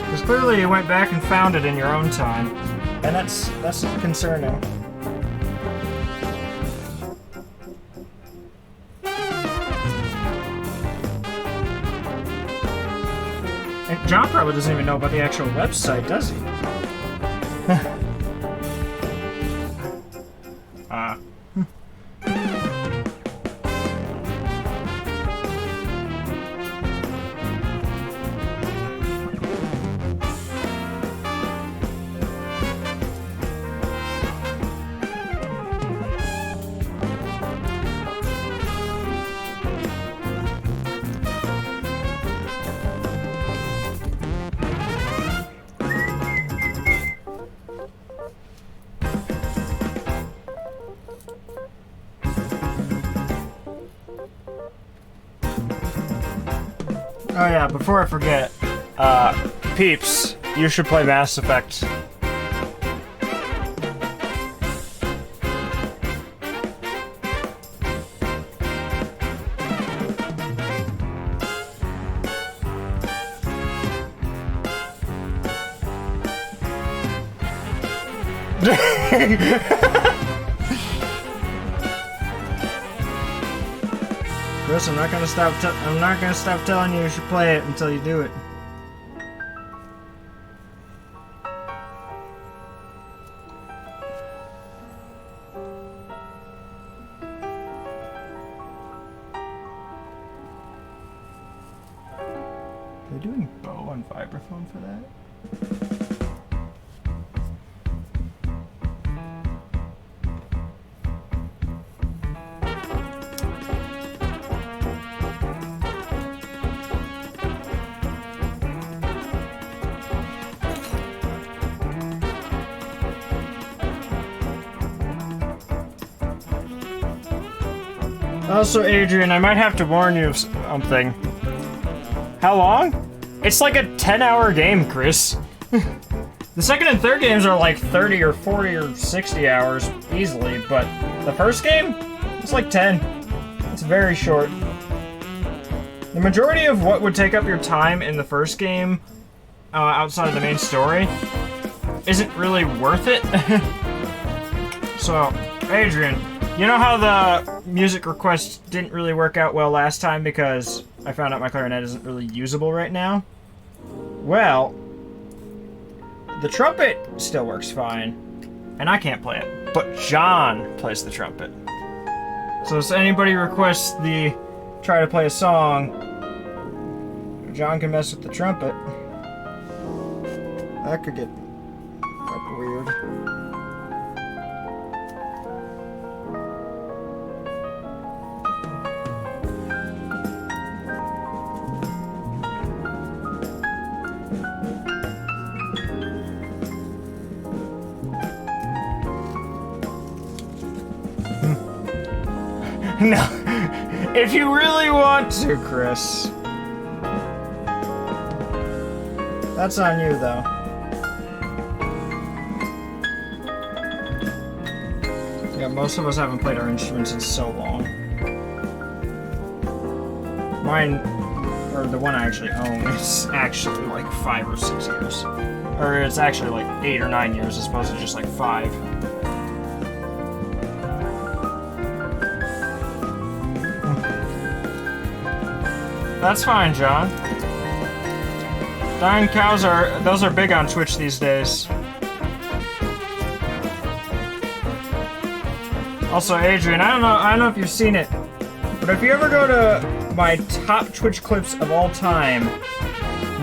Because clearly you went back and found it in your own time. And that's concerning. And John probably doesn't even know about the actual website, does he? Oh yeah, before I forget, peeps, you should play Mass Effect. Chris, I'm not gonna stop telling you should play it until you do it. Are they doing bow on vibraphone for that? Also, Adrian, I might have to warn you of something. How long? It's like a 10-hour game, Chris. The second and third games are like 30 or 40 or 60 hours easily, but the first game, it's like 10. It's very short. The majority of what would take up your time in the first game, outside of the main story, isn't really worth it. So, Adrian, you know how the music request didn't really work out well last time because I found out my clarinet isn't really usable right now? Well, the trumpet still works fine, and I can't play it, but John plays the trumpet. So if anybody requests try to play a song, John can mess with the trumpet. That could get weird. No, if you really want to, Chris. That's on you, though. Yeah, most of us haven't played our instruments in so long. Mine, or the one I actually own, is actually like 5 or 6 years. Or it's actually like 8 or 9 years as opposed to just like 5. That's fine, John. Dying cows those are big on Twitch these days. Also, Adrian, I don't know if you've seen it, but if you ever go to my top Twitch clips of all time,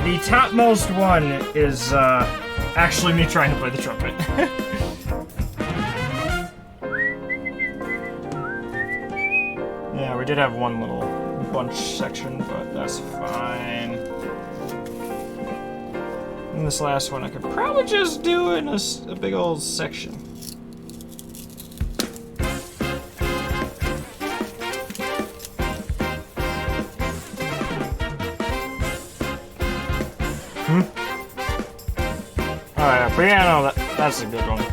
the topmost one is actually me trying to play the trumpet. Yeah, we did have one little bunch section, but that's fine. And this last one I could probably just do in a big old section. Alright, but yeah, no, that's a good one.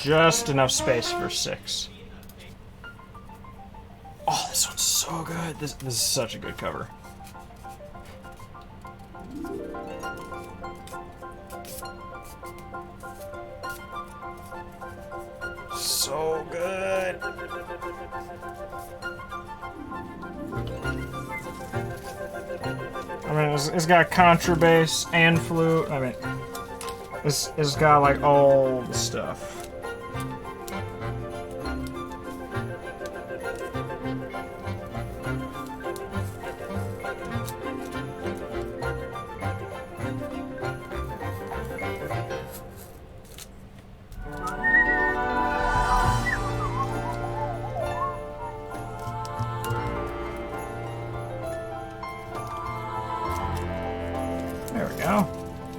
Just enough space for 6. Oh, this one's so good. This is such a good cover. So good. I mean, it's got contrabass and flute. I mean, it's got like all the stuff.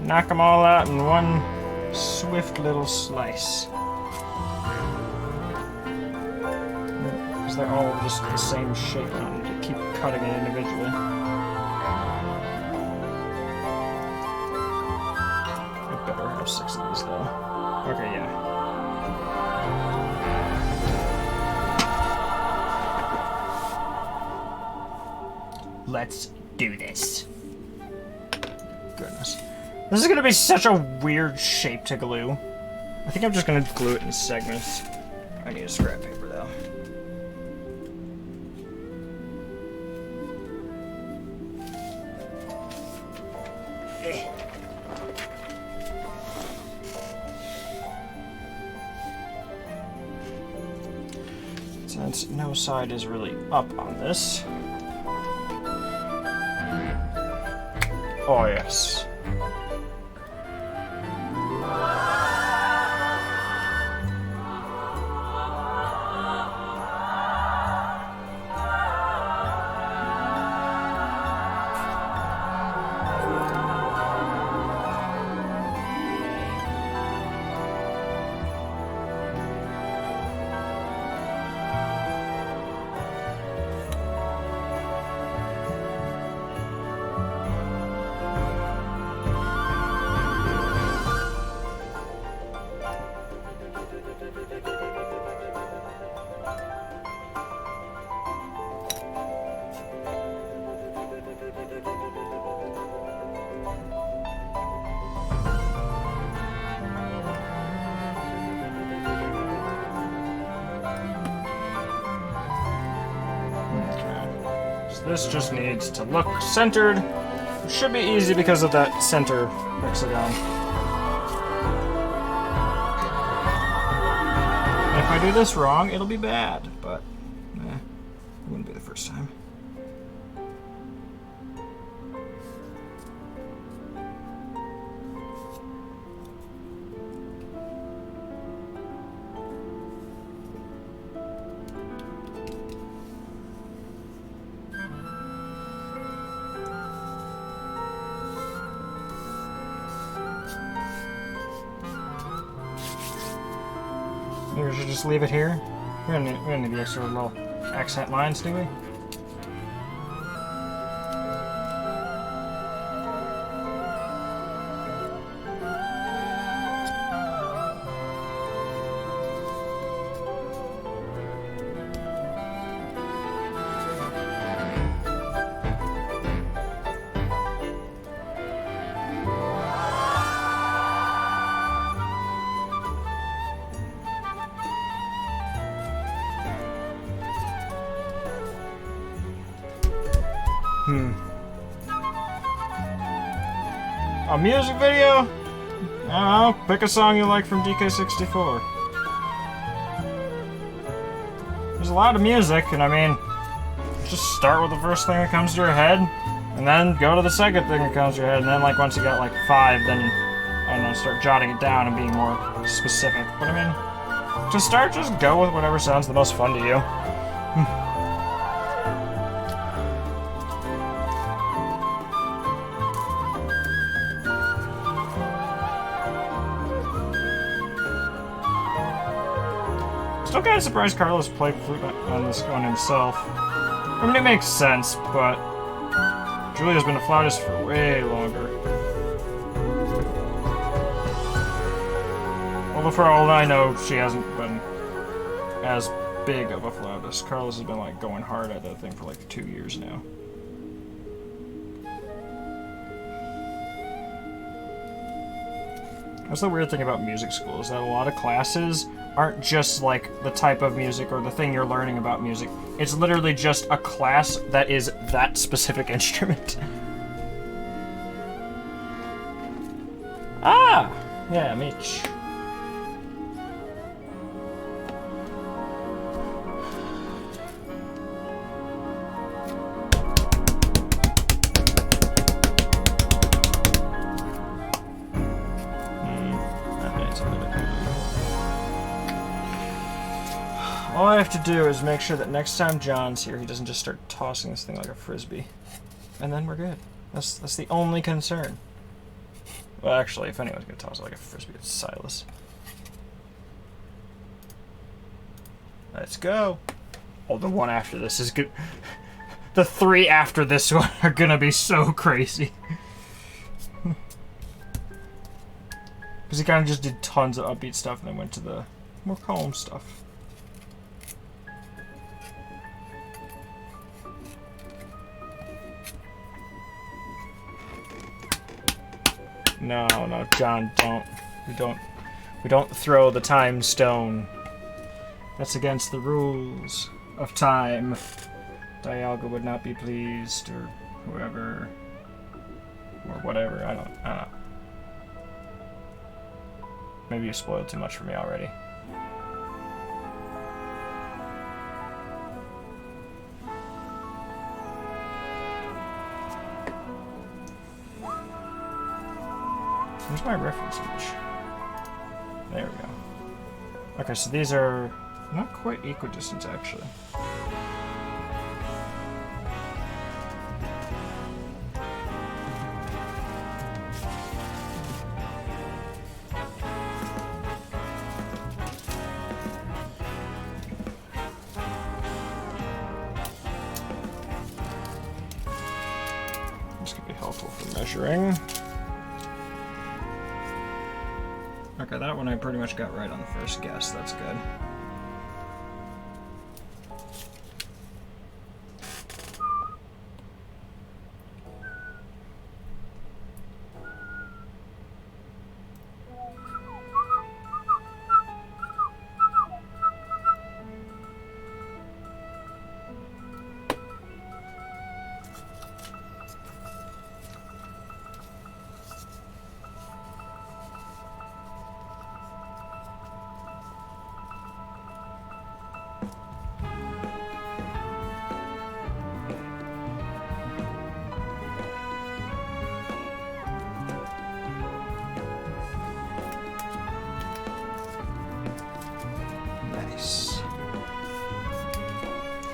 Knock them all out in one swift little slice. Because they're all just the same shape. I don't need to keep cutting it individually. I better have 6 of these though. Okay, yeah. Let's do this. Goodness. This is gonna be such a weird shape to glue. I think I'm just gonna glue it in segments. I need a scrap paper though. Since no side is really up on this. Oh yes. This just needs to look centered. It should be easy because of that center hexagon. And if I do this wrong, it'll be bad, but it wouldn't be the first time. Maybe we should just leave it here. We don't need the extra little accent lines, do we? A music video? I don't know, pick a song you like from DK64. There's a lot of music, and I mean, just start with the first thing that comes to your head, and then go to the second thing that comes to your head, and then like once you got like 5, then, I don't know, start jotting it down and being more specific. But I mean, to start, just go with whatever sounds the most fun to you. Still kind of surprised Carlos played flute on this one himself. I mean, it makes sense, but Julia's been a flautist for way longer. Although for all I know, she hasn't been as big of a flautist. Carlos has been like going hard at that thing for like 2 years now. That's the weird thing about music school, is that a lot of classes aren't just like the type of music or the thing you're learning about music. It's literally just a class that is that specific instrument. Ah! Yeah, Mitch. All I have to do is make sure that next time John's here, he doesn't just start tossing this thing like a frisbee. And then we're good. That's the only concern. Well, actually, if anyone's gonna toss it like a frisbee, it's Silas. Let's go. Oh, the one after this is good. The 3 after this one are gonna be so crazy. Because he kind of just did tons of upbeat stuff and then went to the more calm stuff. No, no, John, don't. We don't throw the time stone. That's against the rules of time. Dialga would not be pleased, or whoever, or whatever. I don't know. Maybe you spoiled too much for me already. Where's my reference image? There we go. Okay, so these are not quite equidistant, actually. This could be helpful for measuring. Okay, that one I pretty much got right on the first guess. That's good.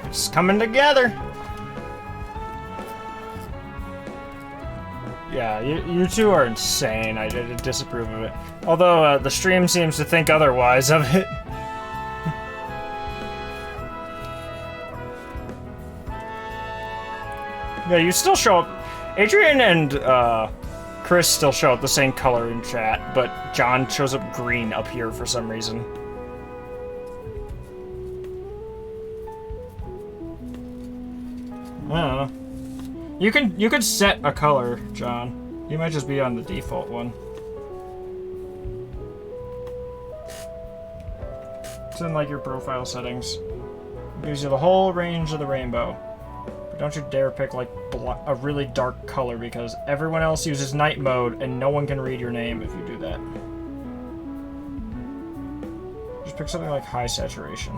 It's coming together. Yeah, you two are insane. I disapprove of it. Although the stream seems to think otherwise of it. Yeah, you still show up. Adrian and Chris still show up the same color in chat, but John shows up green up here for some reason. I don't know. You could set a color, John. You might just be on the default one. It's in like your profile settings. It gives you the whole range of the rainbow. Don't you dare pick, like, a really dark color, because everyone else uses night mode, and no one can read your name if you do that. Just pick something like high saturation.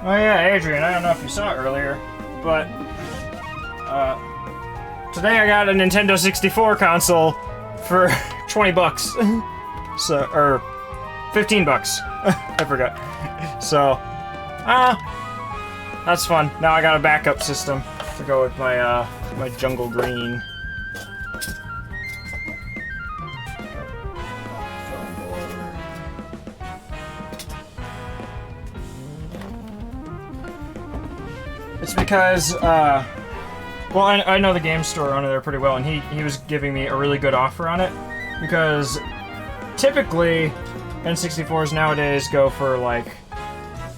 Oh yeah, Adrian, I don't know if you saw it earlier, but today I got a Nintendo 64 console for 20 bucks. So, or 15 bucks. I forgot. So, that's fun. Now I got a backup system to go with my my Jungle Green. It's because, well, I know the game store owner there pretty well, and he was giving me a really good offer on it, because typically N64s nowadays go for, like,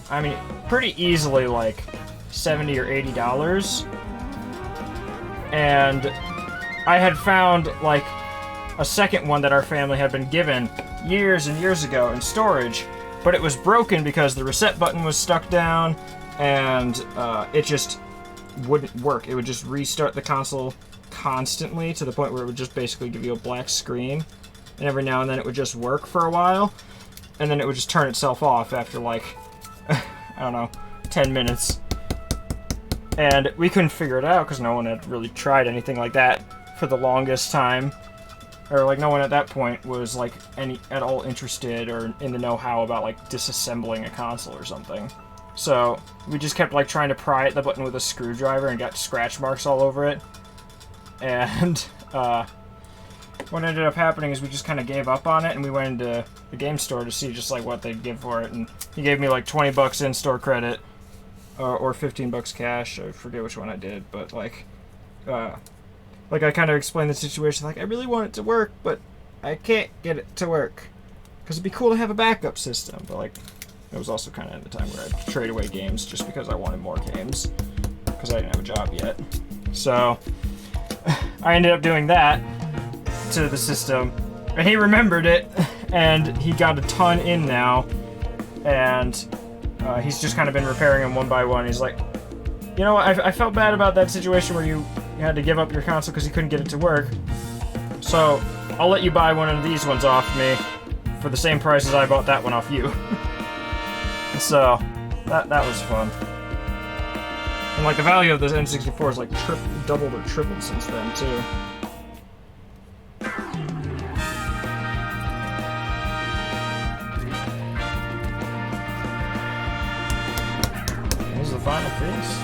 I mean, pretty easily, like, $70 or $80, and I had found, like, a second one that our family had been given years and years ago in storage, but it was broken because the reset button was stuck down, and it just wouldn't work. It would just restart the console constantly to the point where it would just basically give you a black screen, and every now and then it would just work for a while, and then it would just turn itself off after, like, I don't know, 10 minutes. And we couldn't figure it out because no one had really tried anything like that for the longest time. Or, like, no one at that point was, like, at all interested or in the know-how about, like, disassembling a console or something. So, we just kept, like, trying to pry at the button with a screwdriver and got scratch marks all over it. And, what ended up happening is we just kind of gave up on it, and we went into the game store to see just, like, what they'd give for it. And he gave me, like, 20 bucks in-store credit, or 15 bucks cash. I forget which one I did, but, like, I kind of explained the situation, like, I really want it to work, but I can't get it to work. Because it'd be cool to have a backup system, but, like, it was also kind of at the time where I'd trade away games just because I wanted more games. Because I didn't have a job yet. So, I ended up doing that to the system. And he remembered it, and he got a ton in now. And he's just kind of been repairing them one by one. He's like, you know what, I felt bad about that situation where you had to give up your console because you couldn't get it to work. So, I'll let you buy one of these ones off me for the same price as I bought that one off you. So, that was fun. And, like, the value of this N64 is, like, doubled or tripled since then, too. This is the final piece.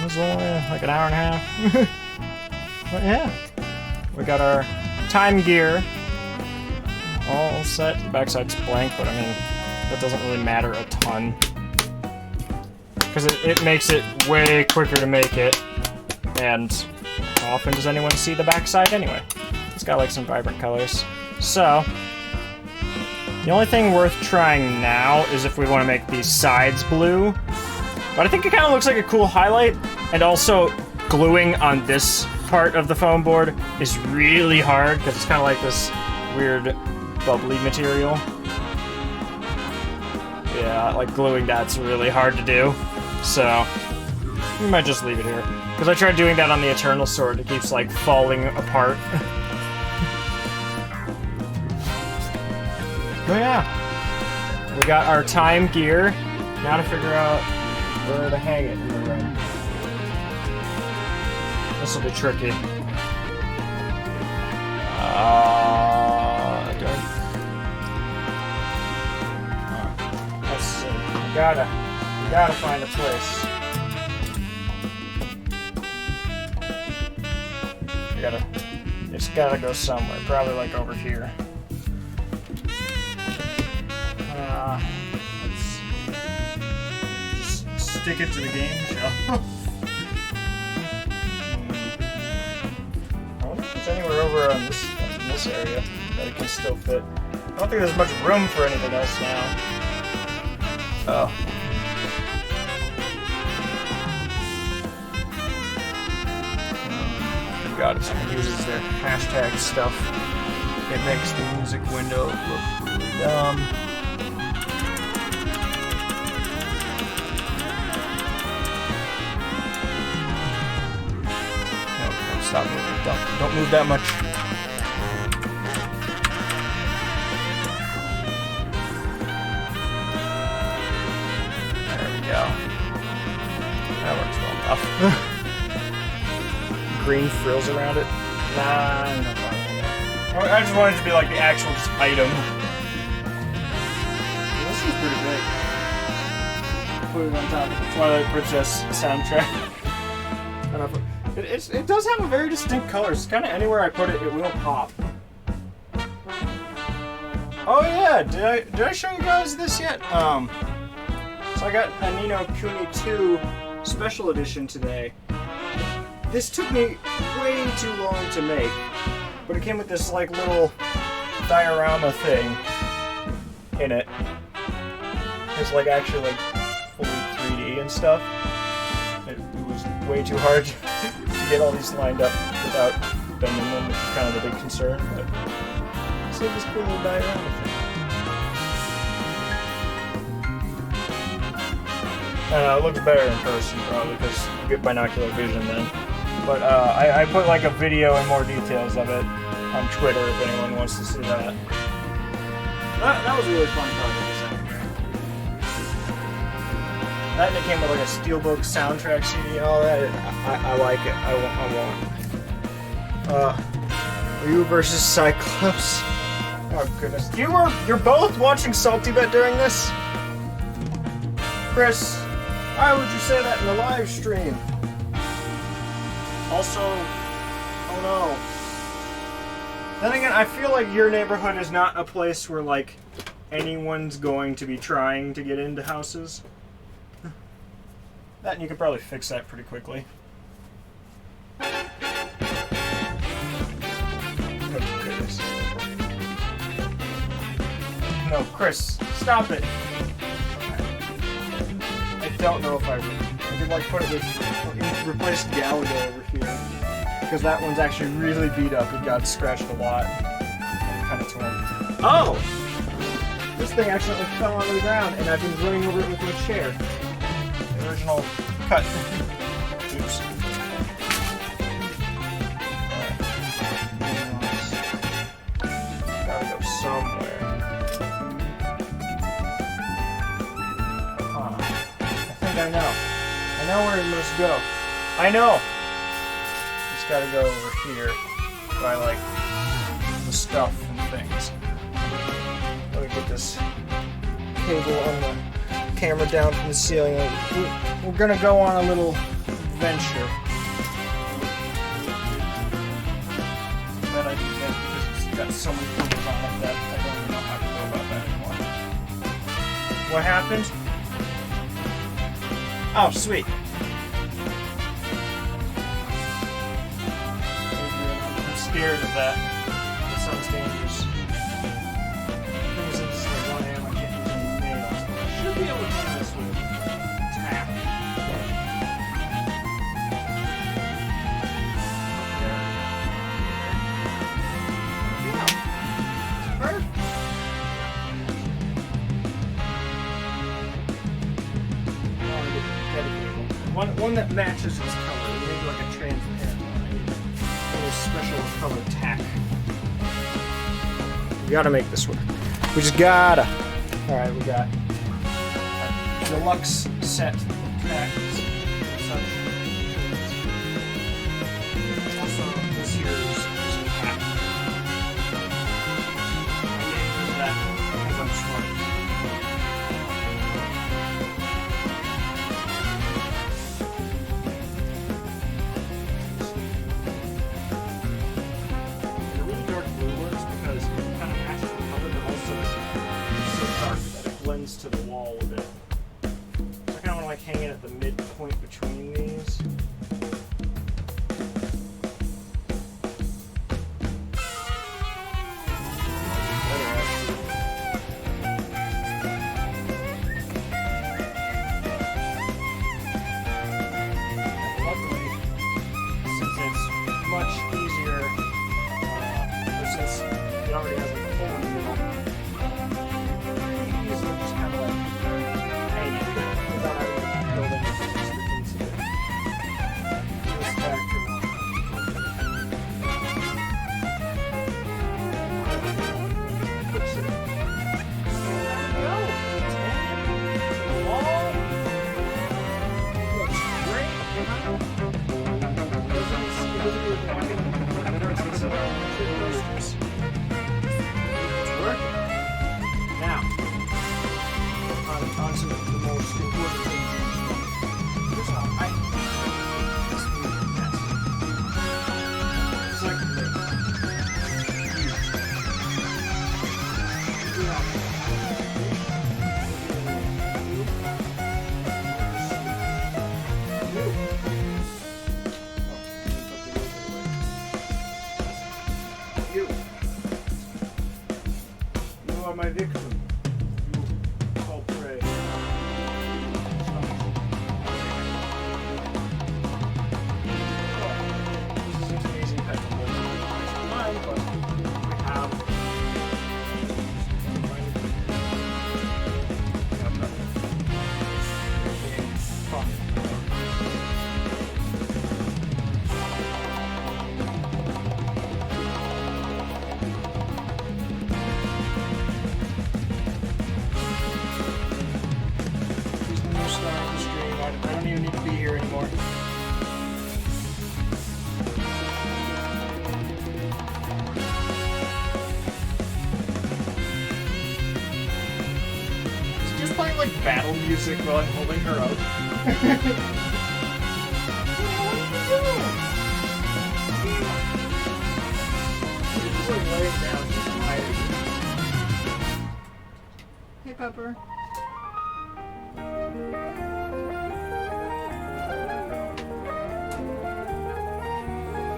This is only, like, an hour and a half. But yeah, we got our Time Gear all set. The backside's blank, but I mean, that doesn't really matter a ton. Because it makes it way quicker to make it. And how often does anyone see the backside anyway? It's got like some vibrant colors. So, the only thing worth trying now is if we want to make these sides blue. But I think it kind of looks like a cool highlight. And also, gluing on this part of the foam board is really hard because it's kind of like this weird bubbly material. Yeah, like gluing that's really hard to do. So, we might just leave it here. Because I tried doing that on the Eternal Sword, it keeps like falling apart. Oh yeah, we got our Time Gear. Now to figure out where to hang it in the room. This will be tricky. gotta find a place. It's gotta go somewhere, probably like over here. Let's just stick it to the game shelf. I wonder if there's anywhere over on in this area that it can still fit. I don't think there's much room for anything else now. Oh. God, if someone uses their hashtag stuff, it makes the music window look really dumb. No, stop moving. Don't move that much. There we go. That works well enough. Green frills around it. Nah, no problem with that. I just wanted it to be like the actual just item. This is pretty big. Put it on top of the Twilight Princess soundtrack. It does have a very distinct color. It's kind of anywhere I put it, it will pop. Oh yeah, did I show you guys this yet? So I got a Ni no Kuni 2 special edition today. This took me way too long to make, but it came with this like little diorama thing in it. It's like actually like fully 3D and stuff. It was way too hard to get all these lined up without bending them, which is kind of a big concern, but it's like this cool little diorama thing. It looks better in person probably because you get binocular vision then. But I put like a video and more details of it on Twitter if anyone wants to see that. That was a really fun project. That and it came with like a steelbook soundtrack CD and all that. I like it. I want. Ryu versus Cyclops. Oh goodness. You're both watching Salty Bet during this? Chris, why would you say that in the live stream? Also, oh no. Then again, I feel like your neighborhood is not a place where, like, anyone's going to be trying to get into houses. That, and you could probably fix that pretty quickly. Oh, goodness. No, Chris, stop it. I don't know if I could, like, put it with, replace Galaga over here. Because that one's actually really beat up. It got scratched a lot. Kind of torn. Oh! This thing accidentally fell on the ground, and I've been running over it with my chair. The original cut. Oops. Gotta go somewhere. I think I know. I know where it must go. I know! It's gotta go over here by, like, the stuff and things. Let me get this cable on the camera down from the ceiling. We're gonna go on a little venture. But I think that because it's got so many cables on like that, I don't even know how to go about that anymore. What happened? Oh, sweet. I'm scared of that. That sounds dangerous. Things in this like 1 a.m. I can't use any nails. I should be able to do this with tap. Yeah. It's perfect. One that matches its color, maybe like a transparent one. A special color tack. We gotta make this work. We just gotta. Alright, we got a deluxe set of tacks and such. Also, this here is a tack. I named that because I'm smart. it already has like a hole in the middle. These are just kind of like hanging without having to build any extra things to it. This factor one. Fix it. There we go. It's hanging. Wall. Looks great. It's working. Now, on to the most important thing. Here's how I this will be the best. Secondly, you are my victim. You fall prey. This is an amazing type of mine, but we have I don't even need to be here anymore. Is he just playing like battle music while I'm holding her up? She's like laying down, she's tired. Hey, Pepper.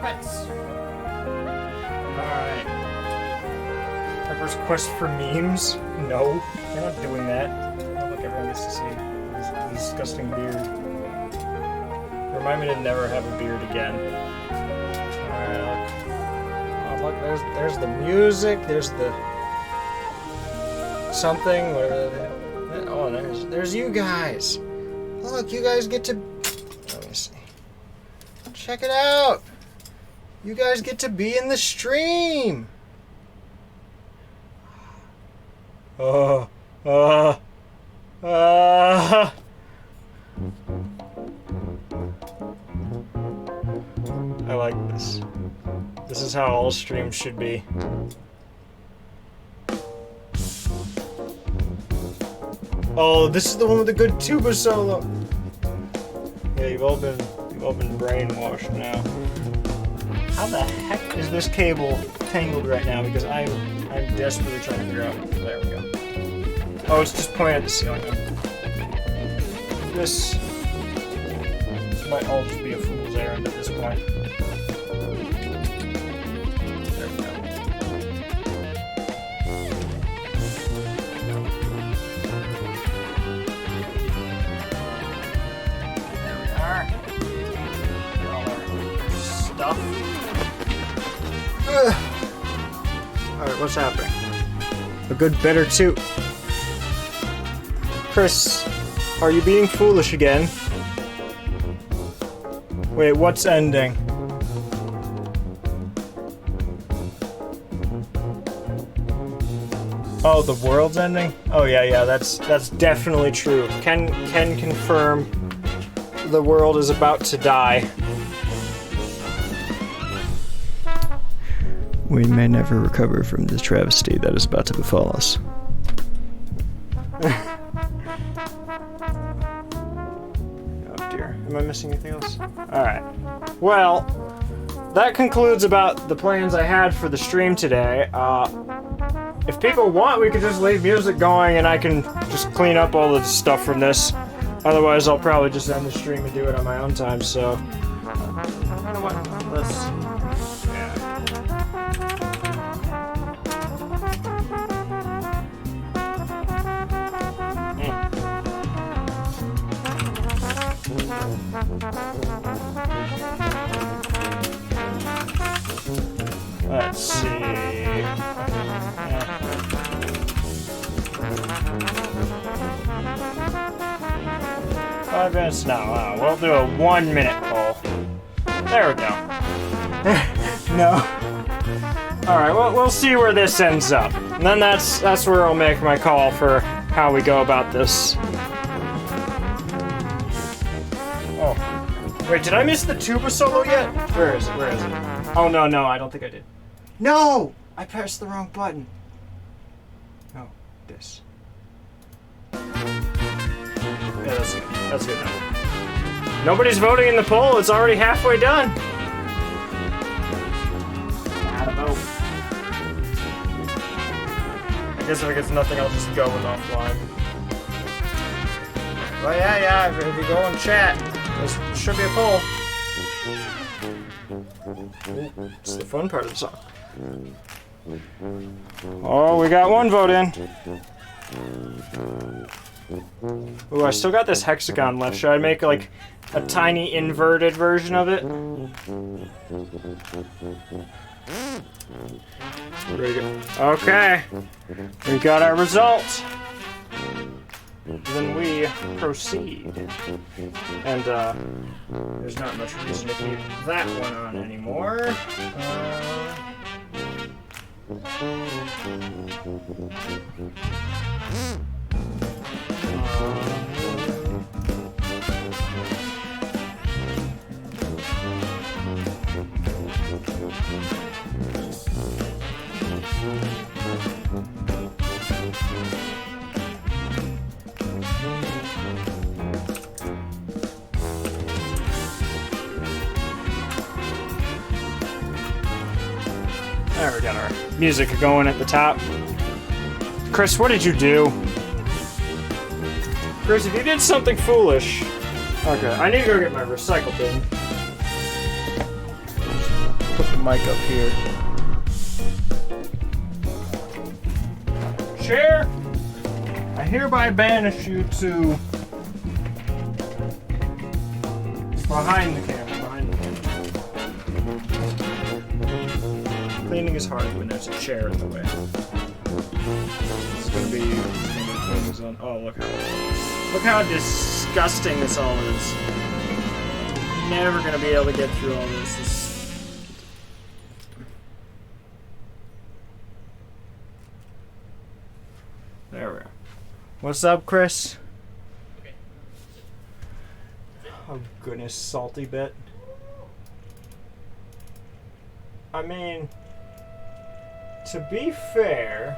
Pets. Alright. Pepper's quest for memes? No, we're not doing that. Oh, look, everyone gets to see this disgusting beard. Remind me to never have a beard again. Alright, look. Oh, look, there's the music, there's the something, whatever that is. Oh, there's you guys. Look, you guys get to... Let me see. Check it out. You guys get to be in the stream. I like this. This is how all streams should be. Oh, this is the one with the good tuba solo. Yeah, you've all been brainwashed now. How the heck is this cable tangled right now? Because I'm desperately trying to figure out. There we go. Oh, it's just pointing at the ceiling. This might all just be a fool's errand at this point. There we go. There we are. Get all our stuff. Alright, what's happening? A good bit or two. Chris, are you being foolish again? Wait, what's ending? Oh, the world's ending? Oh yeah, that's definitely true. Can confirm the world is about to die. We may never recover from the travesty that is about to befall us. Oh dear, am I missing anything else? Alright. Well, that concludes about the plans I had for the stream today. If people want, we could just leave music going and I can just clean up all the stuff from this. Otherwise, I'll probably just end the stream and do it on my own time, so... You know what? Let's... Let's see. 5 minutes now. We'll do a 1 minute poll. There we go. No. Alright, well, we'll see where this ends up. And then that's where I'll make my call for how we go about this. Oh. Wait, did I miss the tuba solo yet? Where is it? Where is it? Oh, no, I don't think I did. No! I pressed the wrong button. No, this. Yeah, that's good. That's good now. Nobody's voting in the poll. It's already halfway done. Add a vote. I guess if it's nothing, I'll just go with offline. Well, yeah. If you go and chat, there should be a poll. It's the fun part of the song. Oh, we got one vote in. Ooh, I still got this hexagon left. Should I make like a tiny inverted version of it? Very good. Okay. We got our result. Then we proceed. And there's not much reason to keep that one on anymore. There, we got our music going at the top. Chris, what did you do? Chris, if you did something foolish... Okay, I need to go get my recycle bin. Put the mic up here. Chair! I hereby banish you to... behind the camera. Cleaning is hard when there's a chair in the way. It's gonna be things on. Oh, look how disgusting this all is. Never gonna be able to get through all this. There we go. What's up, Chris? Okay. Oh goodness, salty bit. I mean, to be fair,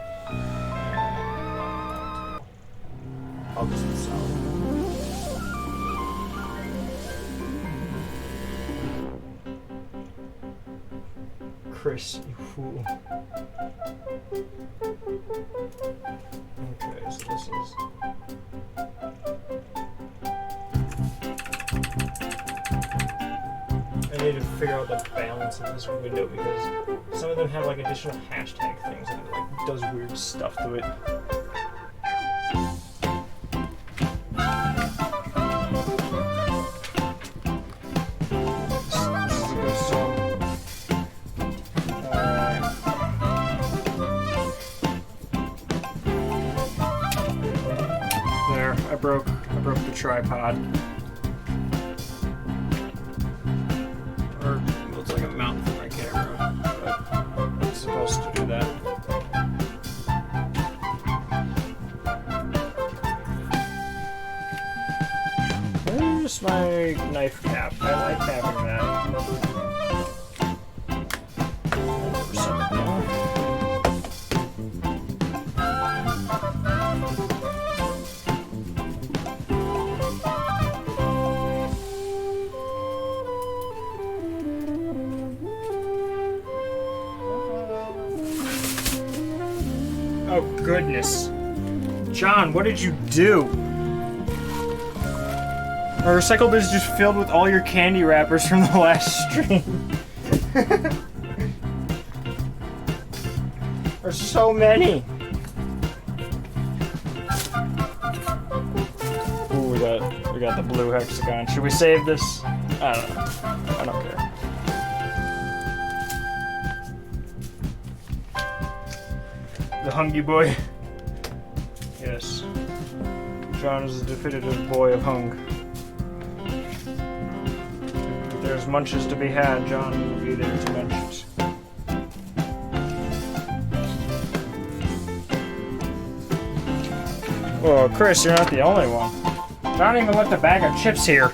I'll just sell. Chris, you fool. Okay, so this is... I need to figure out the balance of this window because some of them have like additional hashtag things and it like does weird stuff to it. This is a good song. There, I broke the tripod. Or it looks like a mount for my camera, but it's supposed to do that. Where's my knife cap? I like having that. Oh goodness. John, what did you do? Our recycle bin is just filled with all your candy wrappers from the last stream. There's so many. Ooh, we got the blue hexagon. Should we save this? I don't know. I don't care. The Hungy boy. Yes. John is the definitive boy of Hung. there's munches to be had, John will be there to munch it. Well, Chris, you're not the only one. John even left a bag of chips here.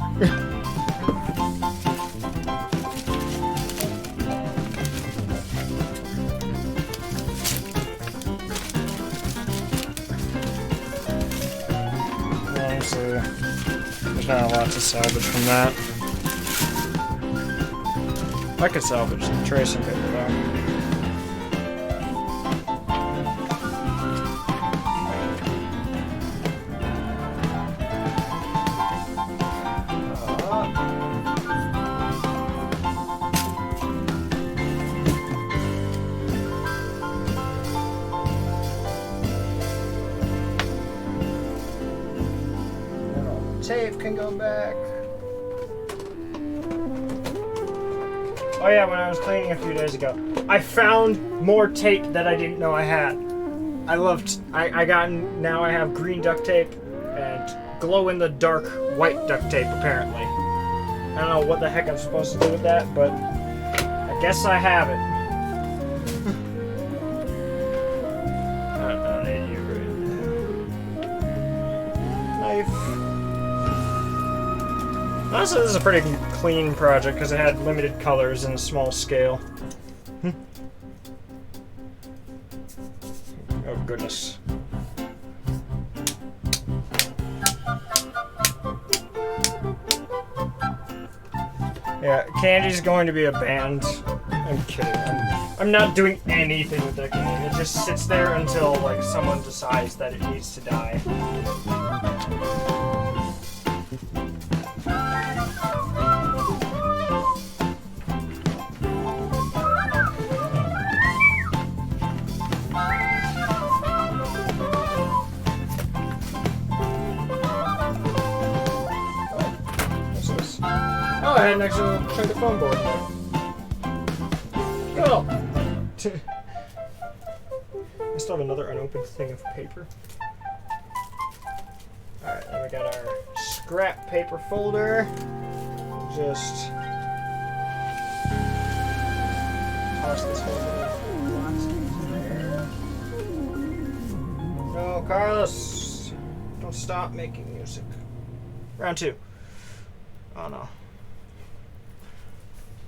There's not a lot to salvage from that. I could salvage the tracing paper though. Tape can go back. Oh yeah, when I was cleaning a few days ago, I found more tape that I didn't know I had. Now I have green duct tape and glow-in-the-dark white duct tape, apparently. I don't know what the heck I'm supposed to do with that, but I guess I have it. I don't need you right now. Knife. Honestly, this is a pretty clean project because it had limited colors and a small scale. Oh goodness. Yeah, Candy's going to be a band. I'm kidding. I'm not doing anything with that game. It just sits there until like someone decides that it needs to die. Oh, I had an extra chunk of foam board there. Cool. I still have another unopened thing of paper. Alright, then we got our scrap paper folder. Just toss this folder in there. No, Carlos! Don't stop making music. Round 2. Oh no.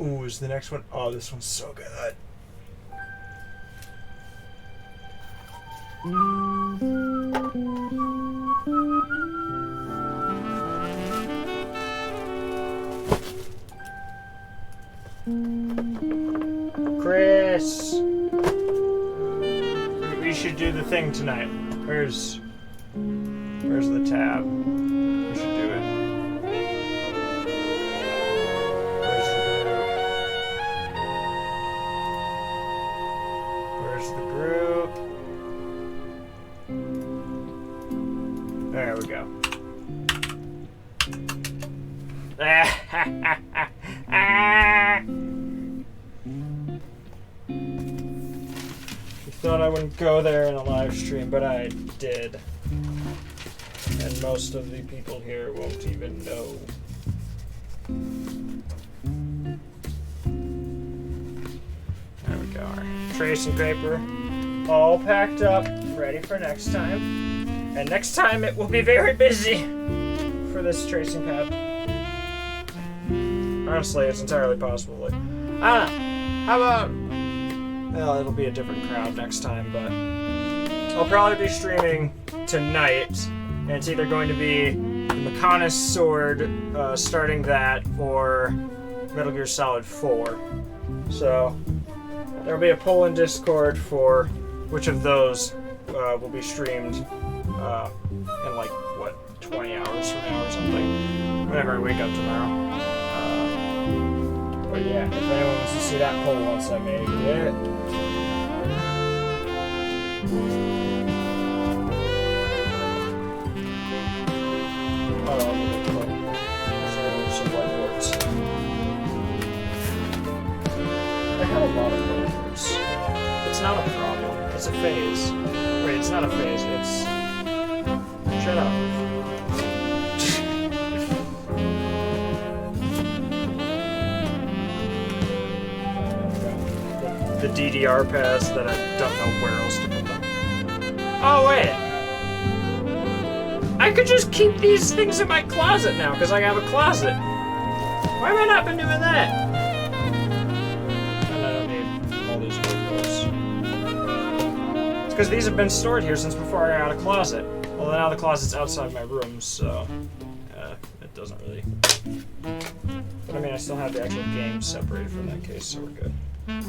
Ooh, is the next one? Oh, this one's so good. Chris! We should do the thing tonight. Where's the tab? We should do it. There we go. You thought I wouldn't go there in a live stream, but I did. And most of the people here won't even know. There we go. Our tracing paper all packed up, ready for next time. And next time it will be very busy for this tracing pad. Honestly, it's entirely possible. Like, how about... Well, it'll be a different crowd next time, but... I'll probably be streaming tonight, and it's either going to be the Mechonis Sword, starting that, or Metal Gear Solid 4. So, there'll be a poll in Discord for which of those will be streamed in like, what, 20 hours from now or something. Whenever I wake up tomorrow. But yeah, if anyone wants to see that poll once I make it. Oh, I'll make it. There's some whiteboards. I have a lot of whiteboards. It's not a problem. It's a phase. Wait, it's not a phase. It's... Shut up. the DDR pads that I don't know where else to put them. Oh, wait. I could just keep these things in my closet now, because I have a closet. Why have I not been doing that? And I don't need all these workbooks. It's because these have been stored here since before I got a closet. Well, now the closet's outside my room, so it doesn't really. But I mean, I still have the actual game separated from that case, so we're good. There.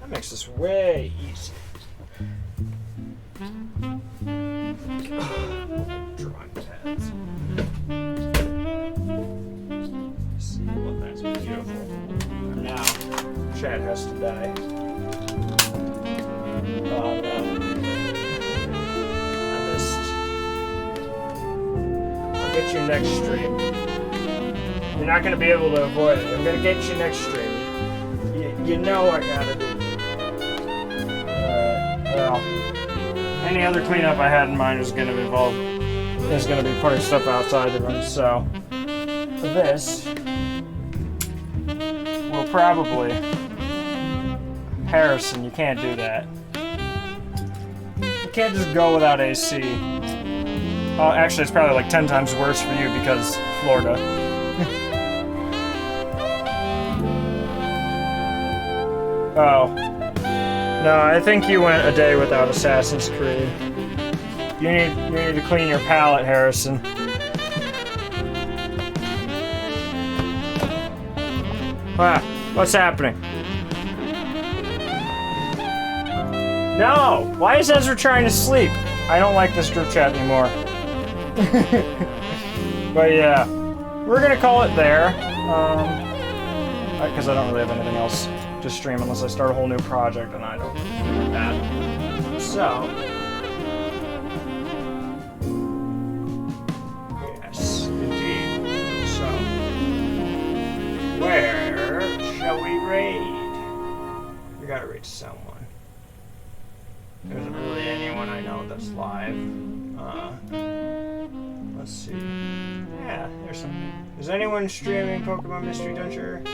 That makes this way easier. Drawing pads. See what that's beautiful. Now, Chad has to die. Oh no. I missed. I'll get you next stream. You're not gonna be able to avoid it. I'm gonna get you next stream. You know I gotta do. Well, any other cleanup I had in mind is gonna be putting stuff outside the room, so this will probably Harrison, you can't do that. You can't just go without AC. Oh, actually it's probably like 10 times worse for you because Florida. Oh. No, I think you went a day without Assassin's Creed. You need to clean your palate, Harrison. Ah, what's happening? No! Why is Ezra trying to sleep? I don't like this group chat anymore. But yeah, we're gonna call it there. Because I don't really have anything else to stream unless I start a whole new project, and I don't do that. So, yes, indeed. So, where shall we raid? We gotta raid someone. There isn't really anyone I know that's live. Let's see. Yeah, there's something. Is anyone streaming Pokemon Mystery Dungeon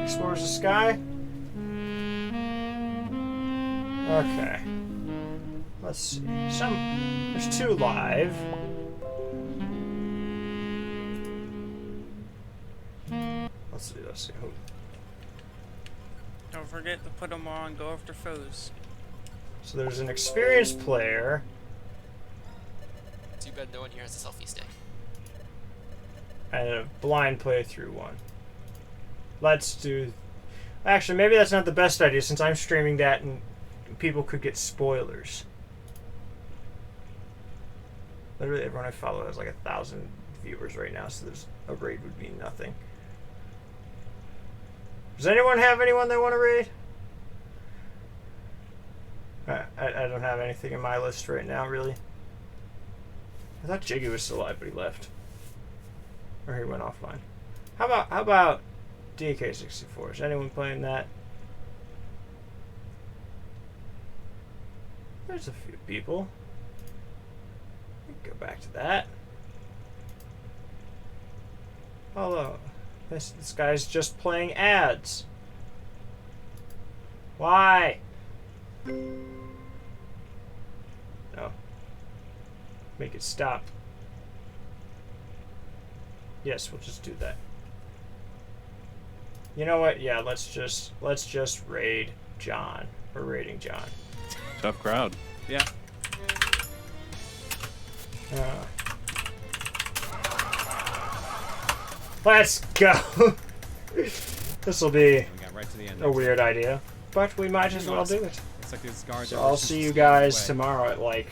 Explores the Sky? Okay. Let's see. There's 2 live. Let's see. Who? Don't forget to put them on Go After Foes. So there's an experienced player. Too bad no one here has a selfie stick. And a blind playthrough one. Let's do. Actually, maybe that's not the best idea since I'm streaming that and people could get spoilers. Literally everyone I follow has like 1,000 viewers right now, so a raid would mean nothing. Does anyone have anyone they want to raid? I don't have anything in my list right now, really. I thought Jiggy was still alive, but he left. Or he went offline. How about DK64? Is anyone playing that? There's a few people. We can go back to that. Hello. This guy's just playing ads. Why? No. Make it stop. Yes, we'll just do that. You know what? Yeah, let's just raid John. We're raiding John. Tough crowd. Yeah. Let's go. This will be We got right to the end. a weird idea, but we might as well do it. Looks like these guards So are I'll see you guys away. tomorrow at like,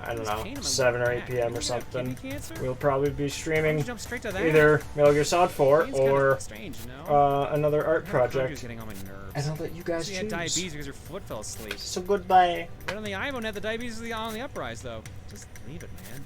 I don't know, 7 or 8 p.m. or something. We'll probably be streaming Jump straight to that. either Metal Gear Solid 4 Pain's kinda or strange, you know? another art Conjure's project. getting on my nerves. And I'll let you guys You had diabetes choose. because your foot fell asleep. So goodbye. Right on the iPhone had the diabetes on the uprise though. Just leave it, man.